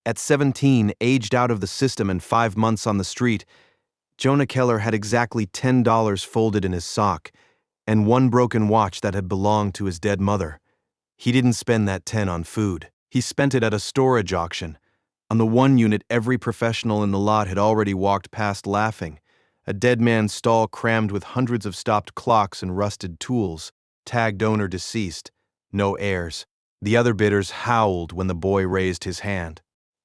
At 17, aged out of the system and 5 months on the street, Jonah Keller had exactly $10 folded in his sock and one broken watch that had belonged to his dead mother. He didn't spend that 10 on food. He spent it at a storage auction. On the one unit every professional in the lot had already walked past laughing, a dead man's stall crammed with hundreds of stopped clocks and rusted tools, tagged owner deceased, no heirs. The other bidders howled when the boy raised his hand.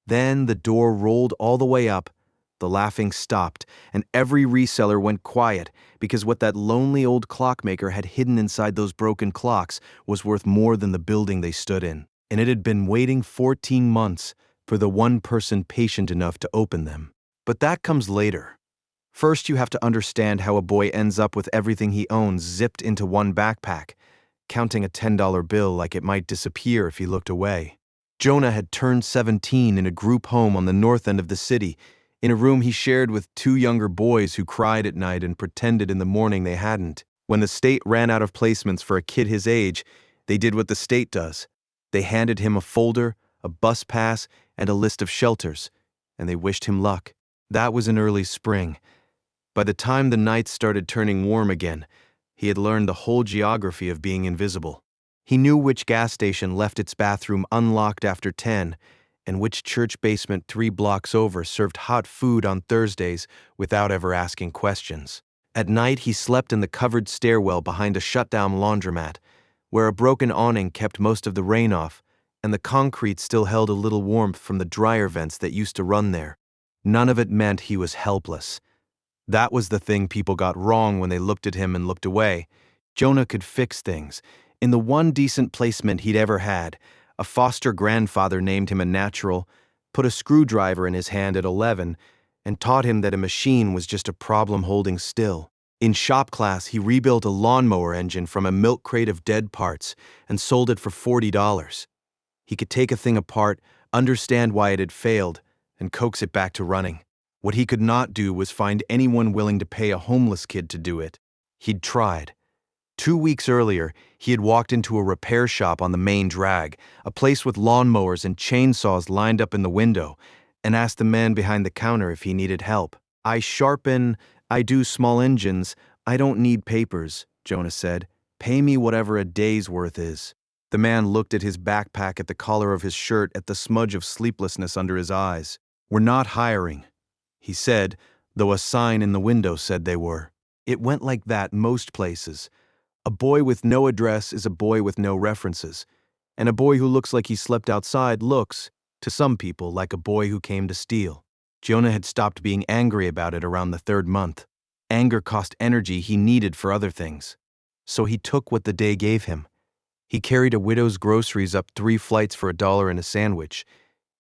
Then the door rolled all the way up, the laughing stopped, and every reseller went quiet because what that lonely old clockmaker had hidden inside those broken clocks was worth more than the building they stood in. And it had been waiting 14 months for the one person patient enough to open them. But that comes later. First, you have to understand how a boy ends up with everything he owns zipped into one backpack, counting a $10 bill like it might disappear if he looked away. Jonah had turned 17 in a group home on the north end of the city, in a room he shared with two younger boys who cried at night and pretended in the morning they hadn't. When the state ran out of placements for a kid his age, they did what the state does. They handed him a folder, a bus pass, and a list of shelters, and they wished him luck. That was in early spring. By the time the nights started turning warm again, he had learned the whole geography of being invisible. He knew which gas station left its bathroom unlocked after 10, and which church basement 3 blocks over served hot food on Thursdays without ever asking questions. At night, he slept in the covered stairwell behind a shut-down laundromat, where a broken awning kept most of the rain off, and the concrete still held a little warmth from the dryer vents that used to run there. None of it meant he was helpless. That was the thing people got wrong when they looked at him and looked away. Jonah could fix things. In the one decent placement he'd ever had, a foster grandfather named him a natural, put a screwdriver in his hand at 11, and taught him that a machine was just a problem holding still. In shop class, he rebuilt a lawnmower engine from a milk crate of dead parts and sold it for $40. He could take a thing apart, understand why it had failed, and coax it back to running. What he could not do was find anyone willing to pay a homeless kid to do it. He'd tried. 2 weeks earlier, he had walked into a repair shop on the main drag, a place with lawnmowers and chainsaws lined up in the window, and asked the man behind the counter if he needed help. I do small engines, I don't need papers, Jonah said. Pay me whatever a day's worth is. The man looked at his backpack, at the collar of his shirt, at the smudge of sleeplessness under his eyes. We're not hiring, he said, though a sign in the window said they were. It went like that most places. A boy with no address is a boy with no references, and a boy who looks like he slept outside looks, to some people, like a boy who came to steal. Jonah had stopped being angry about it around the 3rd month. Anger cost energy he needed for other things. So he took what the day gave him. He carried a widow's groceries up 3 flights for $1 and a sandwich,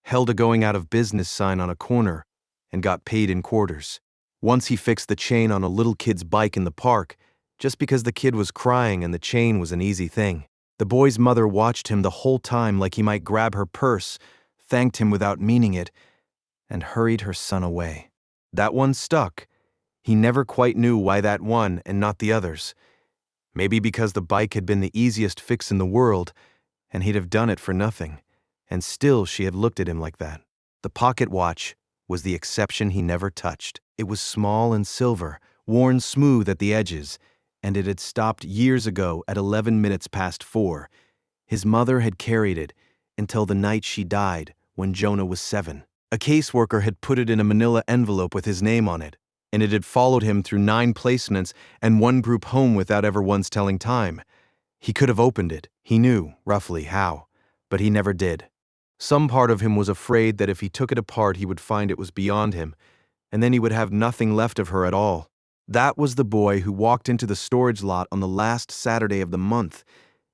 held a going out of business sign on a corner, and got paid in quarters. Once he fixed the chain on a little kid's bike in the park, just because the kid was crying and the chain was an easy thing. The boy's mother watched him the whole time like he might grab her purse, thanked him without meaning it, and hurried her son away. That one stuck. He never quite knew why that one and not the others. Maybe because the bike had been the easiest fix in the world, and he'd have done it for nothing. And still she had looked at him like that. The pocket watch was the exception he never touched. It was small and silver, worn smooth at the edges, and it had stopped years ago at 11 minutes past 4. His mother had carried it until the night she died, when Jonah was 7. A caseworker had put it in a manila envelope with his name on it, and it had followed him through 9 placements and 1 group home without ever once telling time. He could have opened it. He knew, roughly, how, but he never did. Some part of him was afraid that if he took it apart he would find it was beyond him, and then he would have nothing left of her at all. That was the boy who walked into the storage lot on the last Saturday of the month,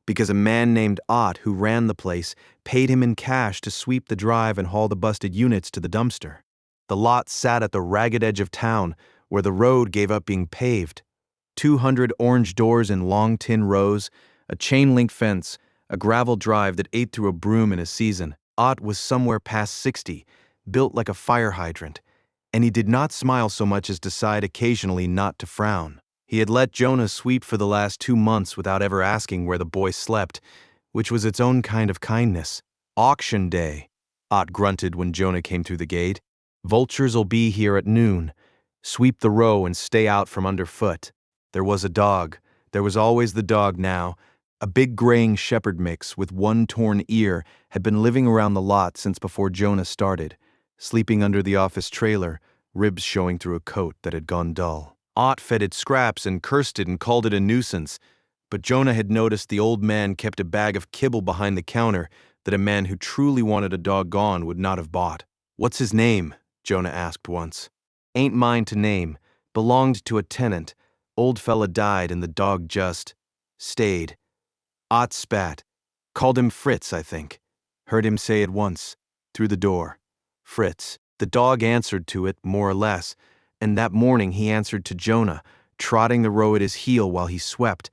because a man named Ott, who ran the place, paid him in cash to sweep the drive and haul the busted units to the dumpster. The lot sat at the ragged edge of town, where the road gave up being paved. 200 orange doors in long tin rows, a chain-link fence, a gravel drive that ate through a broom in a season. Ott was somewhere past 60, built like a fire hydrant, and he did not smile so much as decide occasionally not to frown. He had let Jonah sweep for the last 2 months without ever asking where the boy slept, which was its own kind of kindness. Auction day. Ott grunted when Jonah came through the gate. Vultures'll be here at noon. Sweep the row and stay out from underfoot. There was a dog. There was always the dog now. A big graying shepherd mix with one torn ear had been living around the lot since before Jonah started, sleeping under the office trailer, ribs showing through a coat that had gone dull. Ott fed it scraps and cursed it and called it a nuisance, but Jonah had noticed the old man kept a bag of kibble behind the counter that a man who truly wanted a dog gone would not have bought. "What's his name?" Jonah asked once. "Ain't mine to name. Belonged to a tenant. Old fella died and the dog just stayed." Ott spat. "Called him Fritz, I think." Heard him say it once, through the door. Fritz. The dog answered to it, more or less, and that morning he answered to Jonah, trotting the row at his heel while he swept,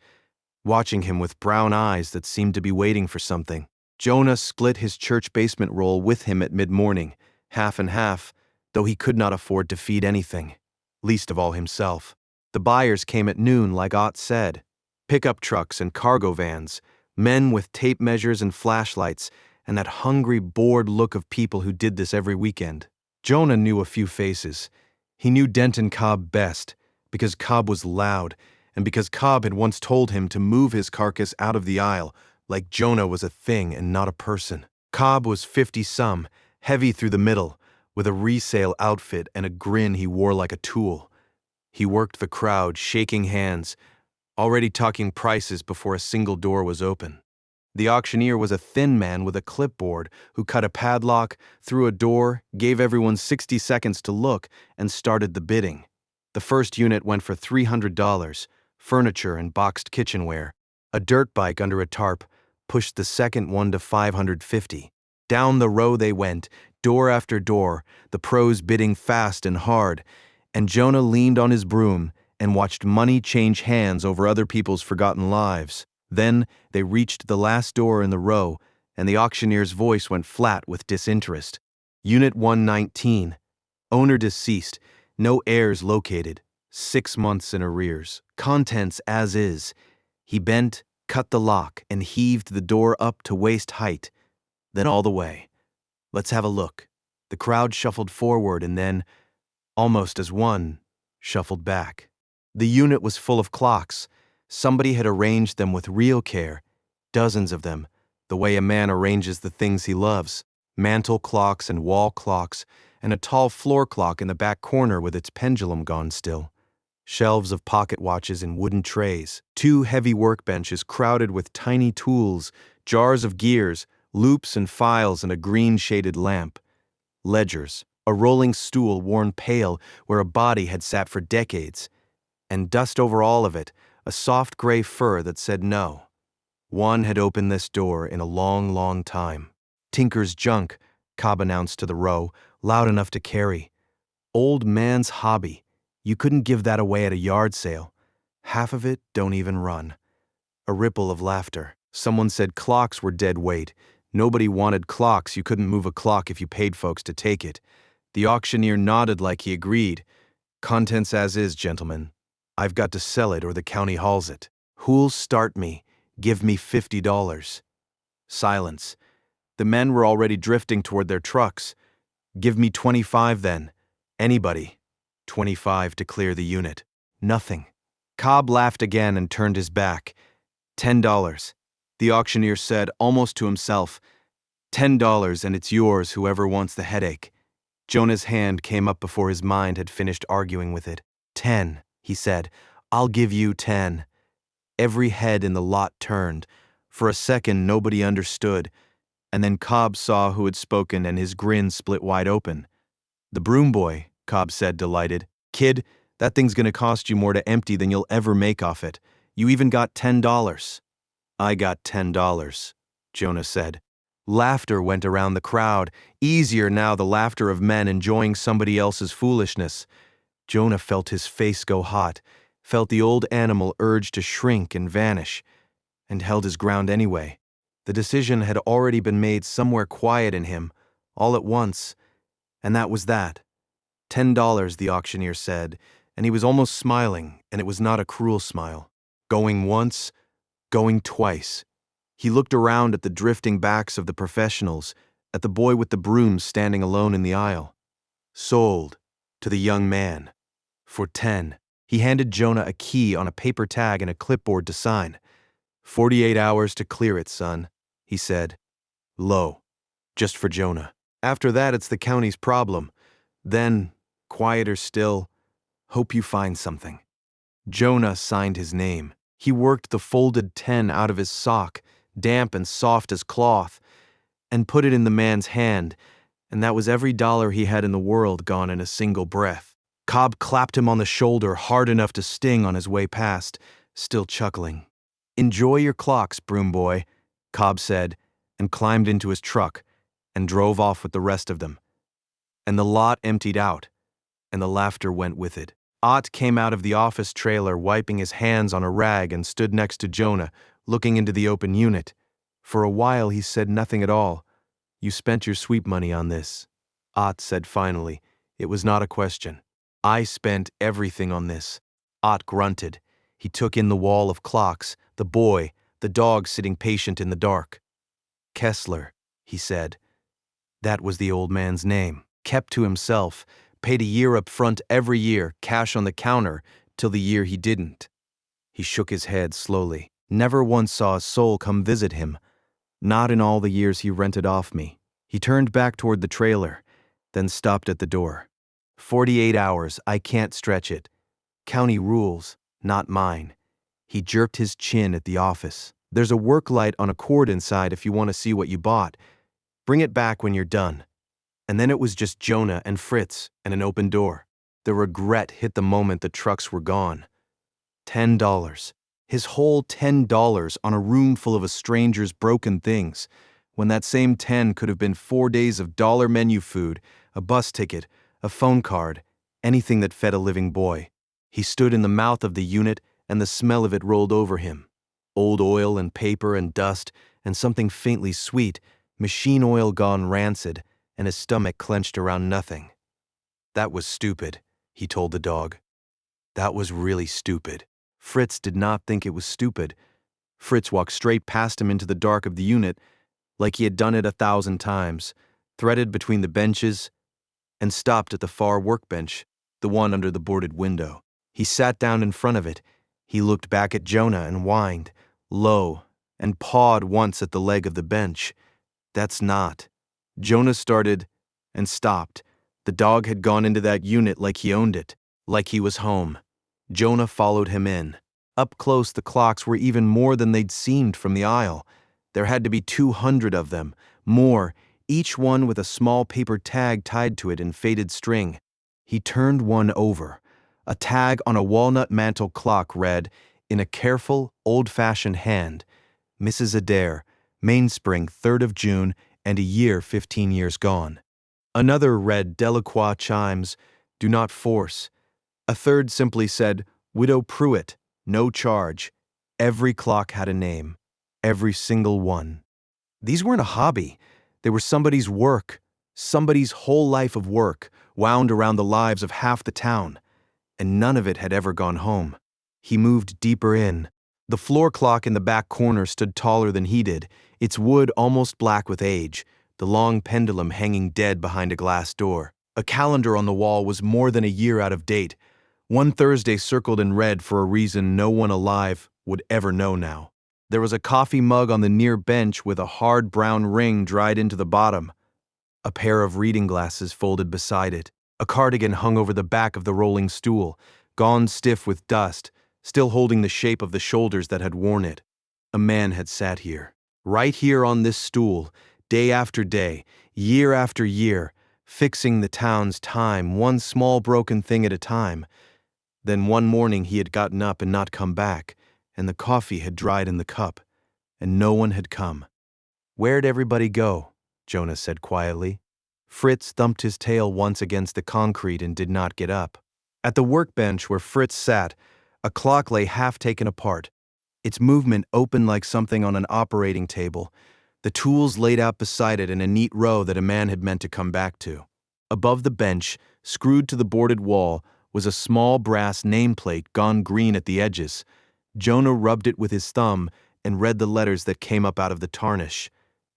watching him with brown eyes that seemed to be waiting for something. Jonah split his church basement roll with him at mid-morning, half and half, though he could not afford to feed anything, least of all himself. The buyers came at noon, like Ott said. Pickup trucks and cargo vans, men with tape measures and flashlights, and that hungry, bored look of people who did this every weekend. Jonah knew a few faces. He knew Denton Cobb best, because Cobb was loud, and because Cobb had once told him to move his carcass out of the aisle, like Jonah was a thing and not a person. Cobb was 50-some, heavy through the middle, with a resale outfit and a grin he wore like a tool. He worked the crowd, shaking hands, already talking prices before a single door was open. The auctioneer was a thin man with a clipboard who cut a padlock, threw a door, gave everyone 60 seconds to look, and started the bidding. The first unit went for $300, furniture and boxed kitchenware. A dirt bike under a tarp pushed the second one to $550. Down the row they went, door after door, the pros bidding fast and hard, and Jonah leaned on his broom and watched money change hands over other people's forgotten lives. Then they reached the last door in the row, and the auctioneer's voice went flat with disinterest. Unit 119. Owner deceased. No heirs located. 6 months in arrears. Contents as is. He bent, cut the lock, and heaved the door up to waist height. Then all the way. "Let's have a look." The crowd shuffled forward and then, almost as one, shuffled back. The unit was full of clocks. Somebody had arranged them with real care, dozens of them, the way a man arranges the things he loves. Mantel clocks and wall clocks, and a tall floor clock in the back corner with its pendulum gone still. Shelves of pocket watches in wooden trays. 2 heavy workbenches crowded with tiny tools, jars of gears, loops and files, and a green-shaded lamp. Ledgers, a rolling stool worn pale where a body had sat for decades, and dust over all of it, a soft gray fur that said no. One had opened this door in a long, long time. "Tinker's junk," Cobb announced to the row, loud enough to carry. "Old man's hobby. You couldn't give that away at a yard sale. Half of it don't even run." A ripple of laughter. Someone said clocks were dead weight. Nobody wanted clocks. You couldn't move a clock if you paid folks to take it. The auctioneer nodded like he agreed. "Contents as is, gentlemen. I've got to sell it or the county hauls it. Who'll start me? Give me $50. Silence. The men were already drifting toward their trucks. "Give me 25 then. Anybody." 25 to clear the unit. Nothing. Cobb laughed again and turned his back. $10. The auctioneer said, almost to himself, $10 and it's yours, whoever wants the headache. Jonah's hand came up before his mind had finished arguing with it. 10, he said. "I'll give you 10. Every head in the lot turned. For a second, nobody understood, and then Cobb saw who had spoken and his grin split wide open. "The broom boy," Cobb said, delighted. "Kid, that thing's gonna cost you more to empty than you'll ever make off it. You even got $10. "I got $10, Jonah said. Laughter went around the crowd, easier now, the laughter of men enjoying somebody else's foolishness. Jonah felt his face go hot, felt the old animal urge to shrink and vanish, and held his ground anyway. The decision had already been made somewhere quiet in him, all at once, and that was that. $10, the auctioneer said, and he was almost smiling, and it was not a cruel smile. Going once, going twice. He looked around at the drifting backs of the professionals, at the boy with the broom standing alone in the aisle. Sold to the young man for 10. He handed Jonah a key on a paper tag and a clipboard to sign. 48 hours to clear it, son, he said. Low, just for Jonah. After that, it's the county's problem. Then, quieter still, hope you find something. Jonah signed his name. He worked the folded 10 out of his sock, damp and soft as cloth, and put it in the man's hand, and that was every dollar he had in the world gone in a single breath. Cobb clapped him on the shoulder hard enough to sting on his way past, still chuckling. Enjoy your clocks, broom boy, Cobb said, and climbed into his truck and drove off with the rest of them. And the lot emptied out, and the laughter went with it. Ott came out of the office trailer wiping his hands on a rag and stood next to Jonah, looking into the open unit. For a while he said nothing at all. You spent your sweep money on this, Ott said finally. It was not a question. I spent everything on this. Ott grunted. He took in the wall of clocks, the boy, the dog sitting patient in the dark. Kessler, he said. That was the old man's name. Kept to himself, paid a year up front every year, cash on the counter, till the year he didn't. He shook his head slowly. Never once saw a soul come visit him. Not in all the years he rented off me. He turned back toward the trailer, then stopped at the door. 48 hours, I can't stretch it. County rules, not mine. He jerked his chin at the office. There's a work light on a cord inside if you want to see what you bought. Bring it back when you're done. And then it was just Jonah and Fritz and an open door. The regret hit the moment the trucks were gone. $10. His whole $10 on a room full of a stranger's broken things, when that same 10 could have been 4 days of dollar menu food, a bus ticket, a phone card, anything that fed a living boy. He stood in the mouth of the unit and the smell of it rolled over him. Old oil and paper and dust and something faintly sweet, machine oil gone rancid, and his stomach clenched around nothing. That was stupid, he told the dog. That was really stupid. Fritz did not think it was stupid. Fritz walked straight past him into the dark of the unit, like he had done it 1,000 times, threaded between the benches, and stopped at the far workbench, the one under the boarded window. He sat down in front of it. He looked back at Jonah and whined, low, and pawed once at the leg of the bench. That's not. Jonah started and stopped. The dog had gone into that unit like he owned it, like he was home. Jonah followed him in. Up close, the clocks were even more than they'd seemed from the aisle. There had to be 200 of them, more, each one with a small paper tag tied to it in faded string. He turned one over. A tag on a walnut mantel clock read, in a careful, old-fashioned hand, Mrs. Adair, Mainspring, 3rd of June, and a year 15 years gone. Another read Delacroix chimes, do not force. A third simply said, Widow Pruitt, no charge. Every clock had a name. Every single one. These weren't a hobby. They were somebody's work. Somebody's whole life of work, wound around the lives of half the town. And none of it had ever gone home. He moved deeper in. The floor clock in the back corner stood taller than he did, its wood almost black with age, the long pendulum hanging dead behind a glass door. A calendar on the wall was more than a year out of date. One Thursday circled in red for a reason no one alive would ever know now. There was a coffee mug on the near bench with a hard brown ring dried into the bottom. A pair of reading glasses folded beside it. A cardigan hung over the back of the rolling stool, gone stiff with dust, still holding the shape of the shoulders that had worn it. A man had sat here, right here on this stool, day after day, year after year, fixing the town's time, one small broken thing at a time. Then one morning he had gotten up and not come back, and the coffee had dried in the cup, and no one had come. Where'd everybody go? Jonah said quietly. Fritz thumped his tail once against the concrete and did not get up. At the workbench where Fritz sat, a clock lay half taken apart, its movement open like something on an operating table, the tools laid out beside it in a neat row that a man had meant to come back to. Above the bench, screwed to the boarded wall, was a small brass nameplate gone green at the edges. Jonah rubbed it with his thumb and read the letters that came up out of the tarnish.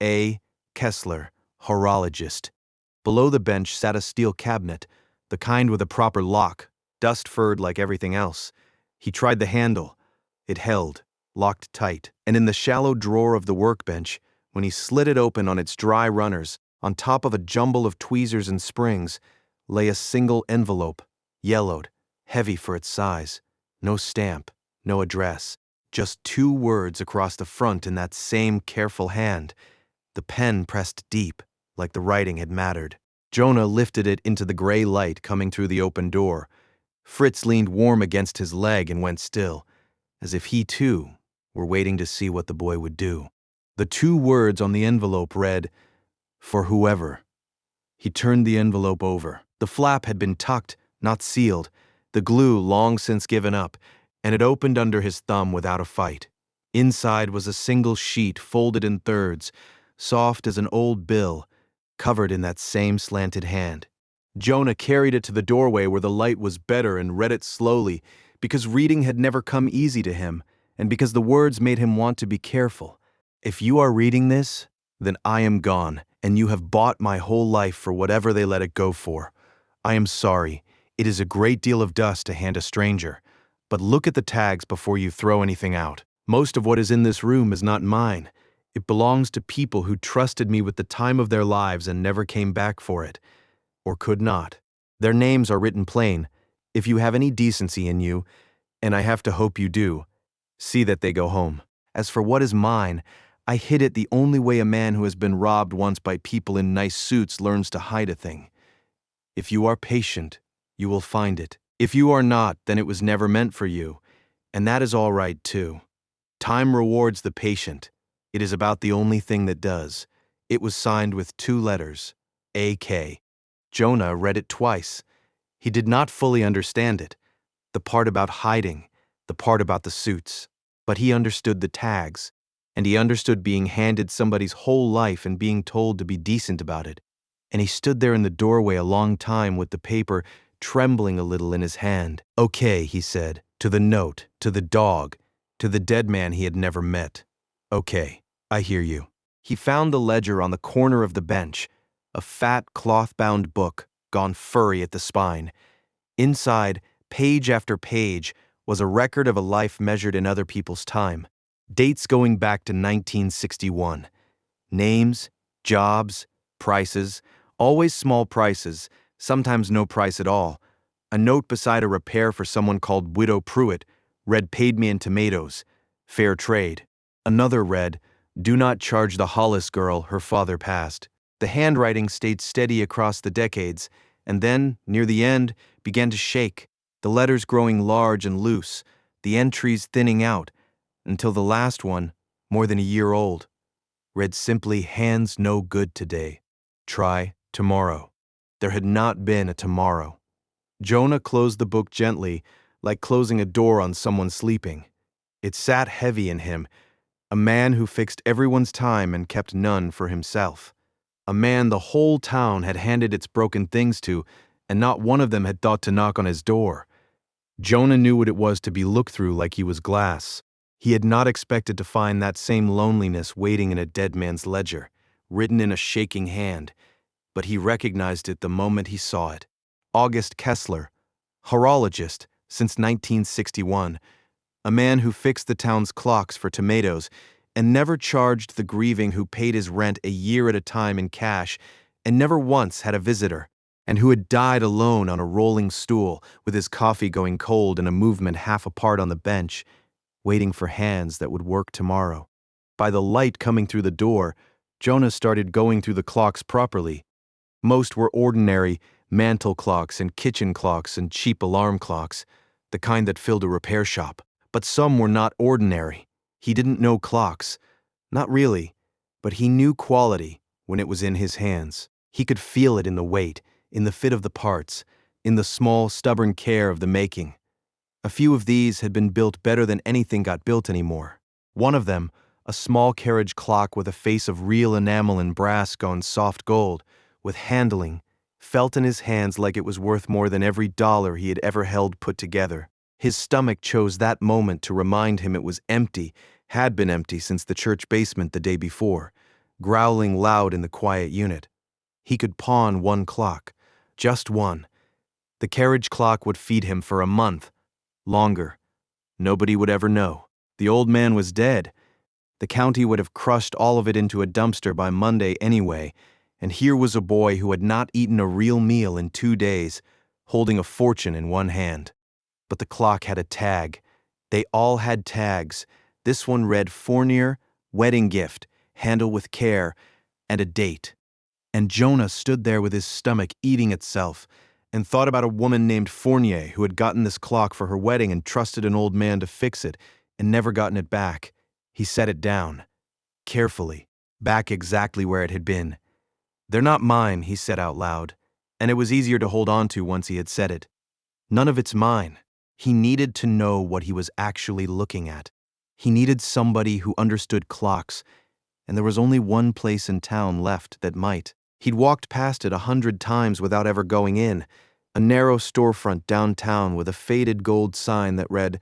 A. Kessler, horologist. Below the bench sat a steel cabinet, the kind with a proper lock, dust-furred like everything else. He tried the handle. It held, locked tight, and in the shallow drawer of the workbench, when he slid it open on its dry runners, on top of a jumble of tweezers and springs, lay a single envelope, yellowed, heavy for its size. No stamp, no address, just 2 words across the front in that same careful hand. The pen pressed deep, like the writing had mattered. Jonah lifted it into the gray light coming through the open door. Fritz leaned warm against his leg and went still, as if he, too, were waiting to see what the boy would do. The 2 words on the envelope read, "For whoever." He turned the envelope over. The flap had been tucked, not sealed, the glue long since given up, and it opened under his thumb without a fight. Inside was a single sheet folded in thirds, soft as an old bill, covered in that same slanted hand. Jonah carried it to the doorway where the light was better and read it slowly, because reading had never come easy to him, and because the words made him want to be careful. If you are reading this, then I am gone, and you have bought my whole life for whatever they let it go for. I am sorry. It is a great deal of dust to hand a stranger. But look at the tags before you throw anything out. Most of what is in this room is not mine. It belongs to people who trusted me with the time of their lives and never came back for it, or could not. Their names are written plain. If you have any decency in you, and I have to hope you do, see that they go home. As for what is mine, I hid it the only way a man who has been robbed once by people in nice suits learns to hide a thing. If you are patient, you will find it. If you are not, then it was never meant for you, and that is all right too. Time rewards the patient. It is about the only thing that does. It was signed with 2 letters, A.K. Jonah read it twice. He did not fully understand it, the part about hiding, the part about the suits. But he understood the tags, and he understood being handed somebody's whole life and being told to be decent about it. And he stood there in the doorway a long time with the paper trembling a little in his hand. "Okay," he said, to the note, to the dog, to the dead man he had never met. "Okay, I hear you." He found the ledger on the corner of the bench, a fat cloth-bound book, gone furry at the spine. Inside, page after page, was a record of a life measured in other people's time. Dates going back to 1961. Names, jobs, prices, always small prices, sometimes no price at all. A note beside a repair for someone called Widow Pruitt read, "Paid me in tomatoes. Fair trade." Another read, "Do not charge the Hollis girl, her father passed." The handwriting stayed steady across the decades, and then, near the end, began to shake, the letters growing large and loose, the entries thinning out, until the last one, more than a year old, read simply, "Hands no good today. Try tomorrow." There had not been a tomorrow. Jonah closed the book gently, like closing a door on someone sleeping. It sat heavy in him, a man who fixed everyone's time and kept none for himself. A man the whole town had handed its broken things to, and not one of them had thought to knock on his door. Jonah knew what it was to be looked through like he was glass. He had not expected to find that same loneliness waiting in a dead man's ledger, written in a shaking hand, but he recognized it the moment he saw it. August Kessler, horologist since 1961, a man who fixed the town's clocks for tomatoes and never charged the grieving who paid his rent a year at a time in cash and never once had a visitor, and who had died alone on a rolling stool with his coffee going cold and a movement half apart on the bench, waiting for hands that would work tomorrow. By the light coming through the door, Jonah started going through the clocks properly. Most were ordinary mantel clocks and kitchen clocks and cheap alarm clocks, the kind that filled a repair shop. But some were not ordinary. He didn't know clocks. Not really, but he knew quality when it was in his hands. He could feel it in the weight, in the fit of the parts, in the small, stubborn care of the making. A few of these had been built better than anything got built anymore. One of them, a small carriage clock with a face of real enamel and brass gone soft gold, with handling, felt in his hands like it was worth more than every dollar he had ever held put together. His stomach chose that moment to remind him it was empty, had been empty since the church basement the day before, growling loud in the quiet unit. He could pawn one clock. Just one. The carriage clock would feed him for a month. Longer. Nobody would ever know. The old man was dead. The county would have crushed all of it into a dumpster by Monday anyway, and here was a boy who had not eaten a real meal in 2 days, holding a fortune in one hand. But the clock had a tag. They all had tags. This one read Fournier, wedding gift, handle with care, and a date. And Jonah stood there with his stomach eating itself and thought about a woman named Fournier who had gotten this clock for her wedding and trusted an old man to fix it and never gotten it back. He set it down, carefully, back exactly where it had been. "They're not mine," he said out loud, and it was easier to hold on to once he had said it. None of it's mine. He needed to know what he was actually looking at. He needed somebody who understood clocks, and there was only one place in town left that might. He'd walked past it 100 times without ever going in, a narrow storefront downtown with a faded gold sign that read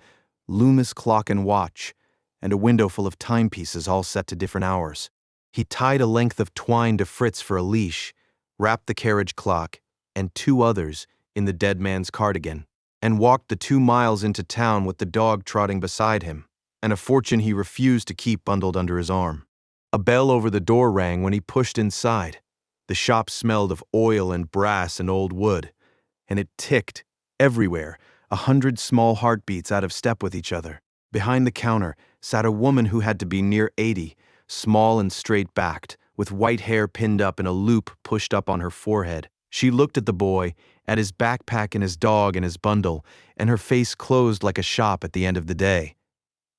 Loomis Clock and Watch, and a window full of timepieces all set to different hours. He tied a length of twine to Fritz for a leash, wrapped the carriage clock, and 2 others in the dead man's cardigan, and walked the 2 miles into town with the dog trotting beside him, and a fortune he refused to keep bundled under his arm. A bell over the door rang when he pushed inside. The shop smelled of oil and brass and old wood, and it ticked everywhere, 100 small heartbeats out of step with each other. Behind the counter sat a woman who had to be near 80, small and straight-backed, with white hair pinned up in a loop pushed up on her forehead. She looked at the boy, at his backpack and his dog and his bundle, and her face closed like a shop at the end of the day.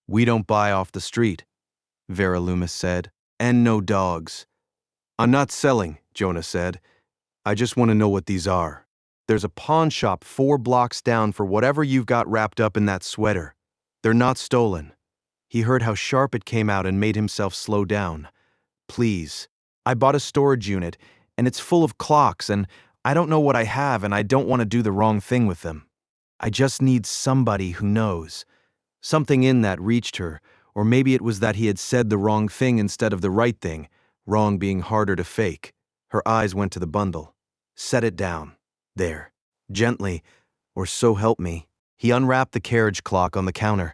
"We don't buy off the street," Vera Loomis said, "and no dogs." "I'm not selling," Jonah said. "I just want to know what these are. There's a pawn shop 4 blocks down for whatever you've got wrapped up in that sweater. They're not stolen." He heard how sharp it came out and made himself slow down. "Please. I bought a storage unit, and it's full of clocks, and I don't know what I have, and I don't want to do the wrong thing with them. I just need somebody who knows." Something in that reached her, or maybe it was that he had said the wrong thing instead of the right thing, wrong being harder to fake. Her eyes went to the bundle. "Set it down. There. Gently, or so help me." He unwrapped the carriage clock on the counter.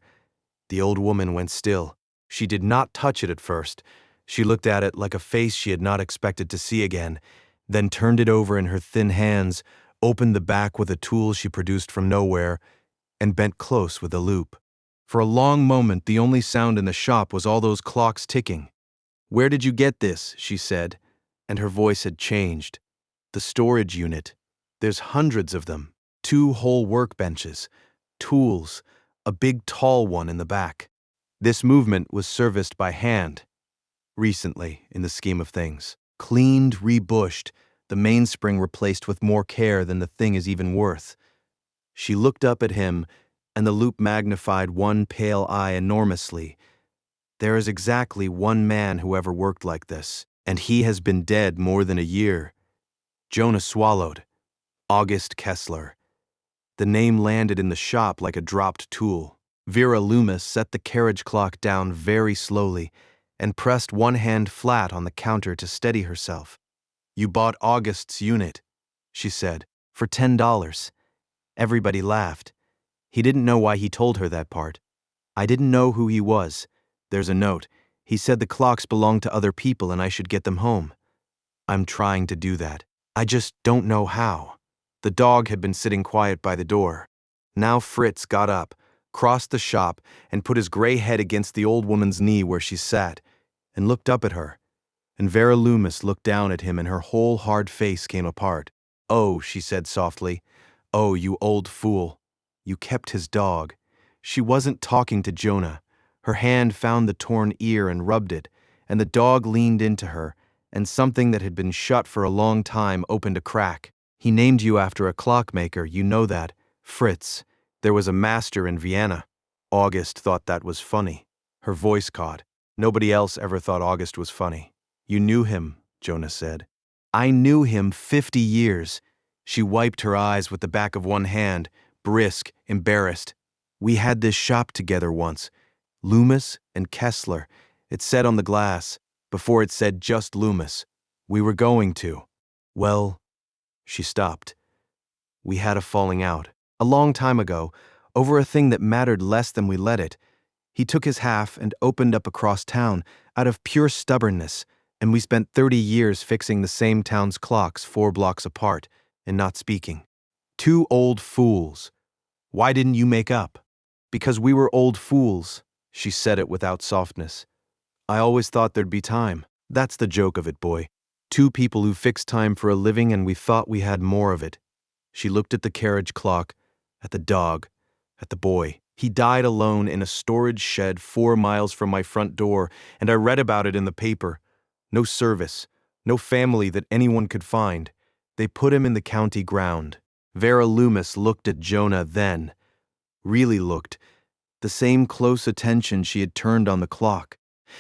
The old woman went still. She did not touch it at first. She looked at it like a face she had not expected to see again, then turned it over in her thin hands, opened the back with a tool she produced from nowhere, and bent close with a loop. For a long moment, the only sound in the shop was all those clocks ticking. "Where did you get this?" she said, and her voice had changed. "The storage unit. There's hundreds of them. 2 whole workbenches. Tools. A big tall one in the back. This movement was serviced by hand. Recently, in the scheme of things. Cleaned, rebushed, the mainspring replaced with more care than the thing is even worth." She looked up at him, and the loop magnified one pale eye enormously. "There is exactly one man who ever worked like this, and he has been dead more than a year." Jonah swallowed. August Kessler. The name landed in the shop like a dropped tool. Vera Loomis set the carriage clock down very slowly and pressed one hand flat on the counter to steady herself. "You bought August's unit," she said, "for $10. Everybody laughed. He didn't know why he told her that part. "I didn't know who he was. There's a note. He said the clocks belonged to other people and I should get them home. I'm trying to do that. I just don't know how." The dog had been sitting quiet by the door. Now Fritz got up, crossed the shop, and put his gray head against the old woman's knee where she sat, and looked up at her. And Vera Loomis looked down at him and her whole hard face came apart. "Oh," she said softly. "Oh, you old fool. You kept his dog." She wasn't talking to Jonah. Her hand found the torn ear and rubbed it, and the dog leaned into her, and something that had been shut for a long time opened a crack. "He named you after a clockmaker, you know that, Fritz. There was a master in Vienna. August thought that was funny." Her voice caught. Nobody else ever thought August was funny. "You knew him," Jonah said. "I knew him 50 years. She wiped her eyes with the back of one hand, brisk, embarrassed. "We had this shop together once. Loomis and Kessler. It said on the glass, before it said just Loomis. We were going to. Well, she stopped. We had a falling out. A long time ago, over a thing that mattered less than we let it. He took his half and opened up across town out of pure stubbornness, and we spent 30 years fixing the same town's clocks 4 blocks apart and not speaking. 2 old fools. Why didn't you make up? Because we were old fools, she said it without softness. I always thought there'd be time. That's the joke of it, boy. 2 people who fixed time for a living, and we thought we had more of it. She looked at the carriage clock, at the dog, at the boy. He died alone in a storage shed 4 miles from my front door, and I read about it in the paper. No service, no family that anyone could find. They put him in the county ground. Vera Loomis looked at Jonah then. Really looked. The same close attention she had turned on the clock.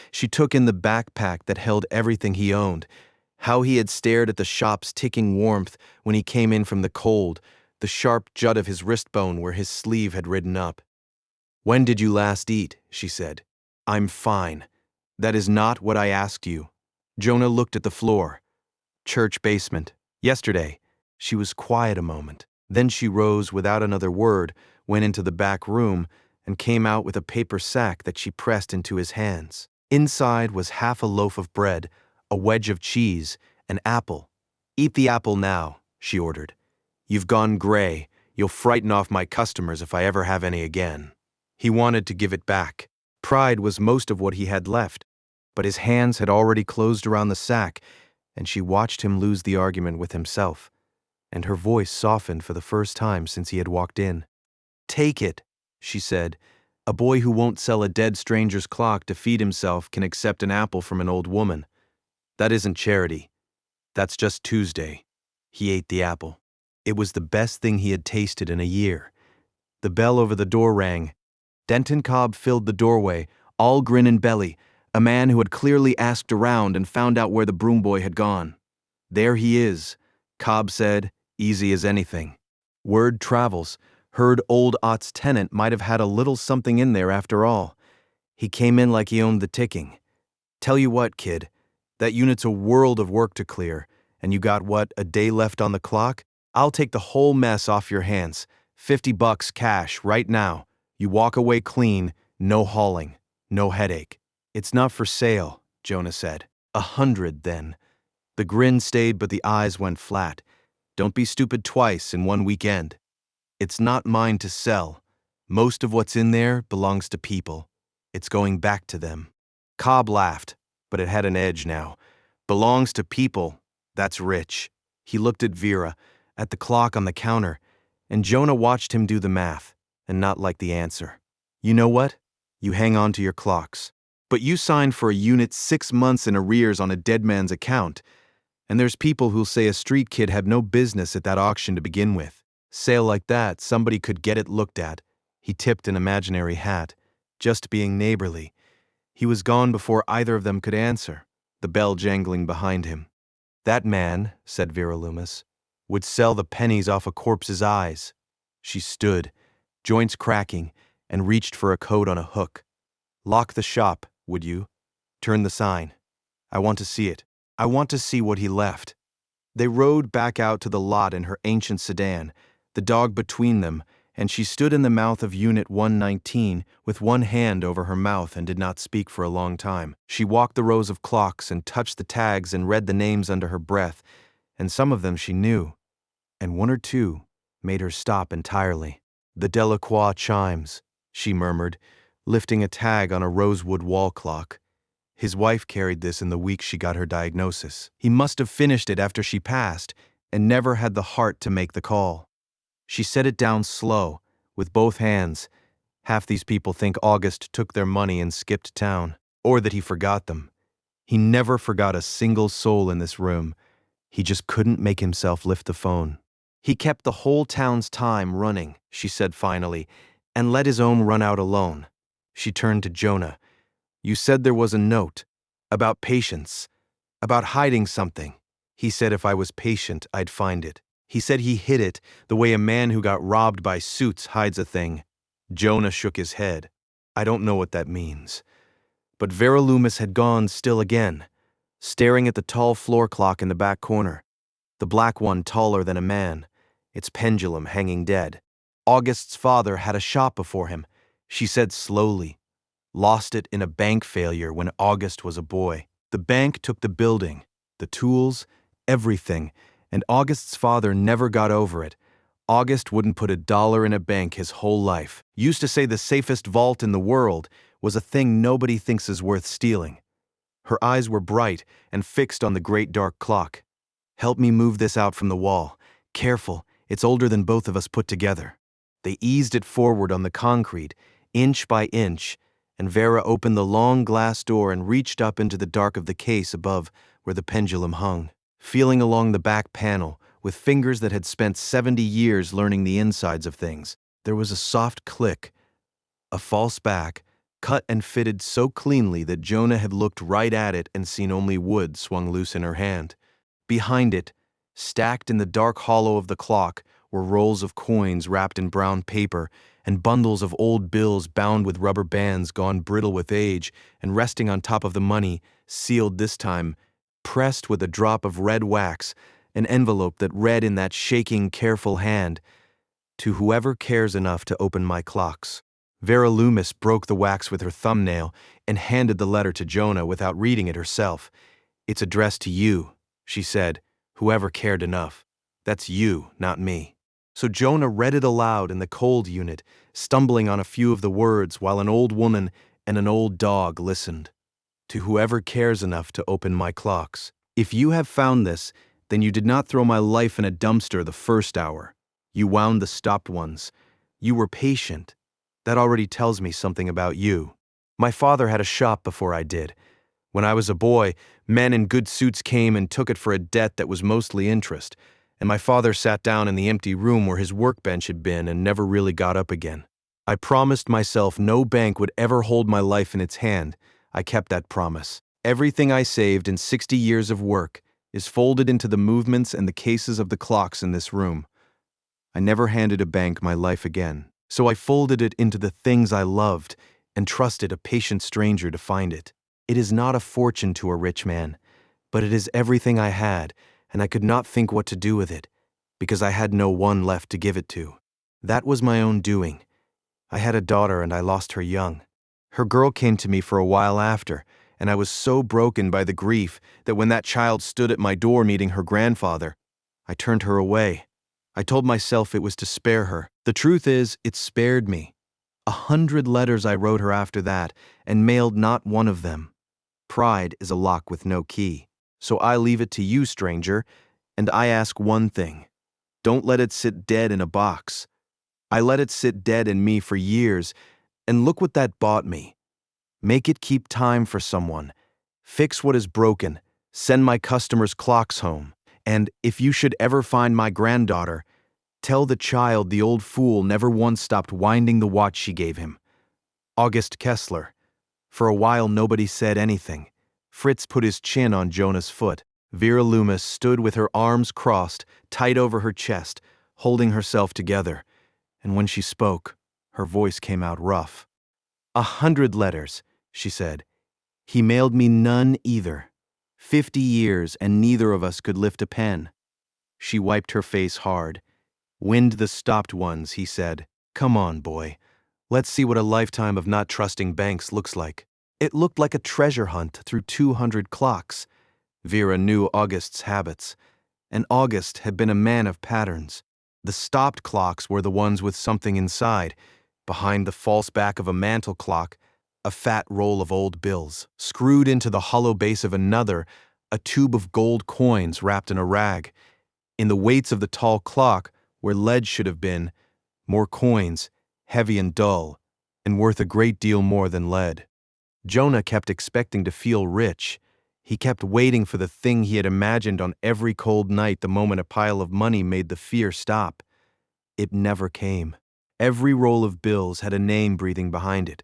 She took in the backpack that held everything he owned, how he had stared at the shop's ticking warmth when he came in from the cold, the sharp jut of his wrist bone where his sleeve had ridden up. When did you last eat? She said. I'm fine. That is not what I asked you. Jonah looked at the floor. Church basement. Yesterday. She was quiet a moment. Then she rose without another word, went into the back room, and came out with a paper sack that she pressed into his hands. Inside was half a loaf of bread, a wedge of cheese, an apple. Eat the apple now, she ordered. You've gone gray. You'll frighten off my customers if I ever have any again. He wanted to give it back. Pride was most of what he had left, but his hands had already closed around the sack, and she watched him lose the argument with himself, and her voice softened for the first time since he had walked in. Take it, she said. A boy who won't sell a dead stranger's clock to feed himself can accept an apple from an old woman. That isn't charity. That's just Tuesday. He ate the apple. It was the best thing he had tasted in a year. The bell over the door rang. Denton Cobb filled the doorway, all grin and belly, a man who had clearly asked around and found out where the broom boy had gone. There he is, Cobb said, easy as anything. Word travels. Heard old Ott's tenant might have had a little something in there after all. He came in like he owned the ticking. Tell you what, kid, that unit's a world of work to clear, and you got what, a day left on the clock? I'll take the whole mess off your hands. $50 cash right now. You walk away clean, no hauling, no headache. It's not for sale, Jonah said. 100 then. The grin stayed, but the eyes went flat. Don't be stupid twice in one weekend. It's not mine to sell. Most of what's in there belongs to people. It's going back to them. Cobb laughed, but it had an edge now. Belongs to people. That's rich. He looked at Vera, at the clock on the counter, and Jonah watched him do the math, and not like the answer. You know what? You hang on to your clocks. But you signed for a unit 6 months in arrears on a dead man's account, and there's people who'll say a street kid had no business at that auction to begin with. Sale like that, somebody could get it looked at. He tipped an imaginary hat, just being neighborly. He was gone before either of them could answer, the bell jangling behind him. That man, said Vera Loomis, would sell the pennies off a corpse's eyes. She stood, joints cracking, and reached for a coat on a hook. Lock the shop, would you? Turn the sign. I want to see it. I want to see what he left. They rode back out to the lot in her ancient sedan, the dog between them, and she stood in the mouth of Unit 119 with one hand over her mouth and did not speak for a long time. She walked the rows of clocks and touched the tags and read the names under her breath, and some of them she knew, and 1 or 2 made her stop entirely. The Delacroix chimes, she murmured, lifting a tag on a rosewood wall clock. His wife carried this in the week she got her diagnosis. He must have finished it after she passed and never had the heart to make the call. She set it down slow, with both hands. Half these people think August took their money and skipped town, or that he forgot them. He never forgot a single soul in this room. He just couldn't make himself lift the phone. He kept the whole town's time running, she said finally, and let his own run out alone. She turned to Jonah. You said there was a note, about patience, about hiding something. He said if I was patient, I'd find it. He said he hid it the way a man who got robbed by Suits hides a thing. Jonah shook his head. I don't know what that means. But Vera Loomis had gone still again, staring at the tall floor clock in the back corner. the black one taller than a man, its pendulum hanging dead. August's father had a shop before him, she said slowly. Lost it in a bank failure when August was a boy. The bank took the building, the tools, everything, and August's father never got over it. August wouldn't put $1 in a bank his whole life. Used to say the safest vault in the world was a thing nobody thinks is worth stealing. Her eyes were bright and fixed on the great dark clock. Help me move this out from the wall. Careful, it's older than both of us put together. They eased it forward on the concrete, inch by inch, and Vera opened the long glass door and reached up into the dark of the case above where the pendulum hung. Feeling along the back panel, with fingers that had spent 70 years learning the insides of things, there was a soft click. A false back, cut and fitted so cleanly that Jonah had looked right at it and seen only wood swung loose in her hand. Behind it, stacked in the dark hollow of the clock, were rolls of coins wrapped in brown paper and bundles of old bills bound with rubber bands gone brittle with age, and resting on top of the money, sealed this time, pressed with a drop of red wax, an envelope that read in that shaking, careful hand, "To whoever cares enough to open my clocks." Vera Loomis broke the wax with her thumbnail and handed the letter to Jonah without reading it herself. "It's addressed to you," she said, "whoever cared enough. That's you, not me." So Jonah read it aloud in the cold unit, stumbling on a few of the words while an old woman and an old dog listened. "To whoever cares enough to open my clocks. If you have found this, then you did not throw my life in a dumpster the first hour. You wound the stopped ones. You were patient. That already tells me something about you. My father had a shop before I did. When I was a boy, men in good suits came and took it for a debt that was mostly interest, and my father sat down in the empty room where his workbench had been and never really got up again. I promised myself no bank would ever hold my life in its hand. I kept that promise. Everything I saved in 60 years of work is folded into the movements and the cases of the clocks in this room. I never handed a bank my life again, so I folded it into the things I loved and trusted a patient stranger to find it. It is not a fortune to a rich man, but it is everything I had, and I could not think what to do with it, because I had no one left to give it to. That was my own doing. I had a daughter and I lost her young. Her girl came to me for a while after, and I was so broken by the grief that when that child stood at my door meeting her grandfather, I turned her away. I told myself it was to spare her. The truth is, it spared me. 100 letters I wrote her after that, and mailed not one of them. Pride is a lock with no key. So I leave it to you, stranger, and I ask one thing. Don't let it sit dead in a box. I let it sit dead in me for years, and look what that bought me. Make it keep time for someone. Fix what is broken. Send my customers' clocks home. And if you should ever find my granddaughter, tell the child the old fool never once stopped winding the watch she gave him. August Kessler. For a while nobody said anything. Fritz put his chin on Jonah's foot. Vera Loomis stood with her arms crossed, tight over her chest, holding herself together. And when she spoke, her voice came out rough. 100 letters, she said. He mailed me none either. 50 years, and neither of us could lift a pen. She wiped her face hard. Wind the stopped ones, he said. Come on, boy. Let's see what a lifetime of not trusting banks looks like. It looked like a treasure hunt through 200 clocks. Vera knew August's habits, and August had been a man of patterns. The stopped clocks were the ones with something inside. Behind the false back of a mantel clock, a fat roll of old bills. Screwed into the hollow base of another, a tube of gold coins wrapped in a rag. In the weights of the tall clock, where lead should have been, more coins, heavy and dull, and worth a great deal more than lead. Jonah kept expecting to feel rich. He kept waiting for the thing he had imagined on every cold night the moment a pile of money made the fear stop. It never came. Every roll of bills had a name breathing behind it.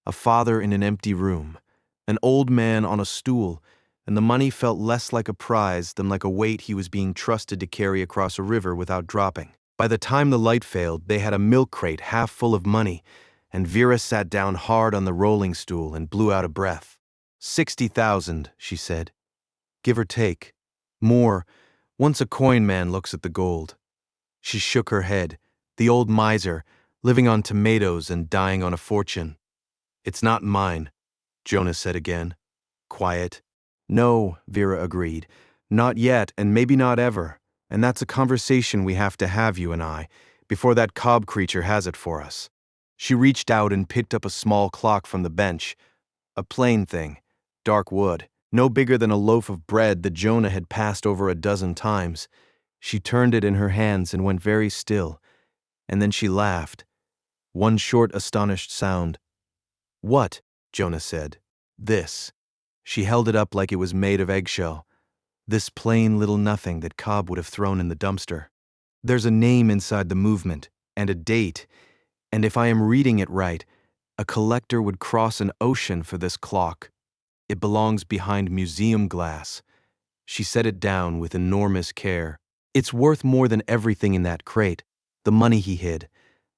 A father in an empty room, an old man on a stool, and the money felt less like a prize than like a weight he was being trusted to carry across a river without dropping. By the time the light failed, they had a milk crate half full of money, and Vera sat down hard on the rolling stool and blew out a breath. 60,000, she said. Give or take. More, Once a coin man looks at the gold. She shook her head. The old miser, living on tomatoes and dying on a fortune. It's not mine, Jonah said again. Quiet. No, Vera agreed. Not yet, and maybe not ever. And that's a conversation we have to have, you and I, before that cob creature has it for us. She reached out and picked up a small clock from the bench. A plain thing, dark wood, no bigger than a loaf of bread that Jonah had passed over a dozen times. She turned it in her hands and went very still, and then she laughed. One short, astonished sound. What? Jonah said. This. She held it up like it was made of eggshell. This plain little nothing that Cobb would have thrown in the dumpster. There's a name inside the movement, and a date, and if I am reading it right, a collector would cross an ocean for this clock. It belongs behind museum glass. She set it down with enormous care. It's worth more than everything in that crate, the money he hid.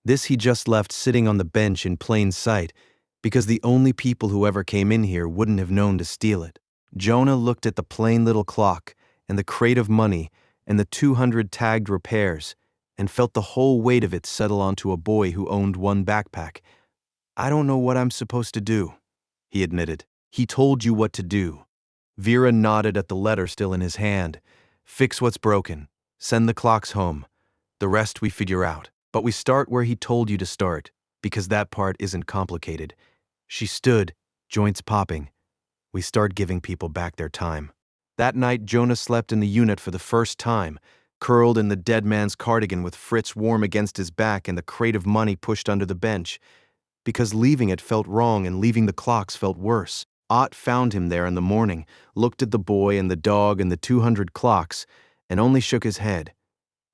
This he just left sitting on the bench in plain sight, because the only people who ever came in here wouldn't have known to steal it. Jonah looked at the plain little clock, and the crate of money, and the 200 tagged repairs, and felt the whole weight of it settle onto a boy who owned one backpack. I don't know what I'm supposed to do, he admitted. He told you what to do. Vera nodded at the letter still in his hand. Fix what's broken. Send the clocks home. The rest we figure out. But we start where he told you to start, because that part isn't complicated. She stood, joints popping. We start giving people back their time. That night, Jonah slept in the unit for the first time, curled in the dead man's cardigan with Fritz warm against his back and the crate of money pushed under the bench. Because leaving it felt wrong and leaving the clocks felt worse. Ott found him there in the morning, looked at the boy and the dog and the 200 clocks, and only shook his head.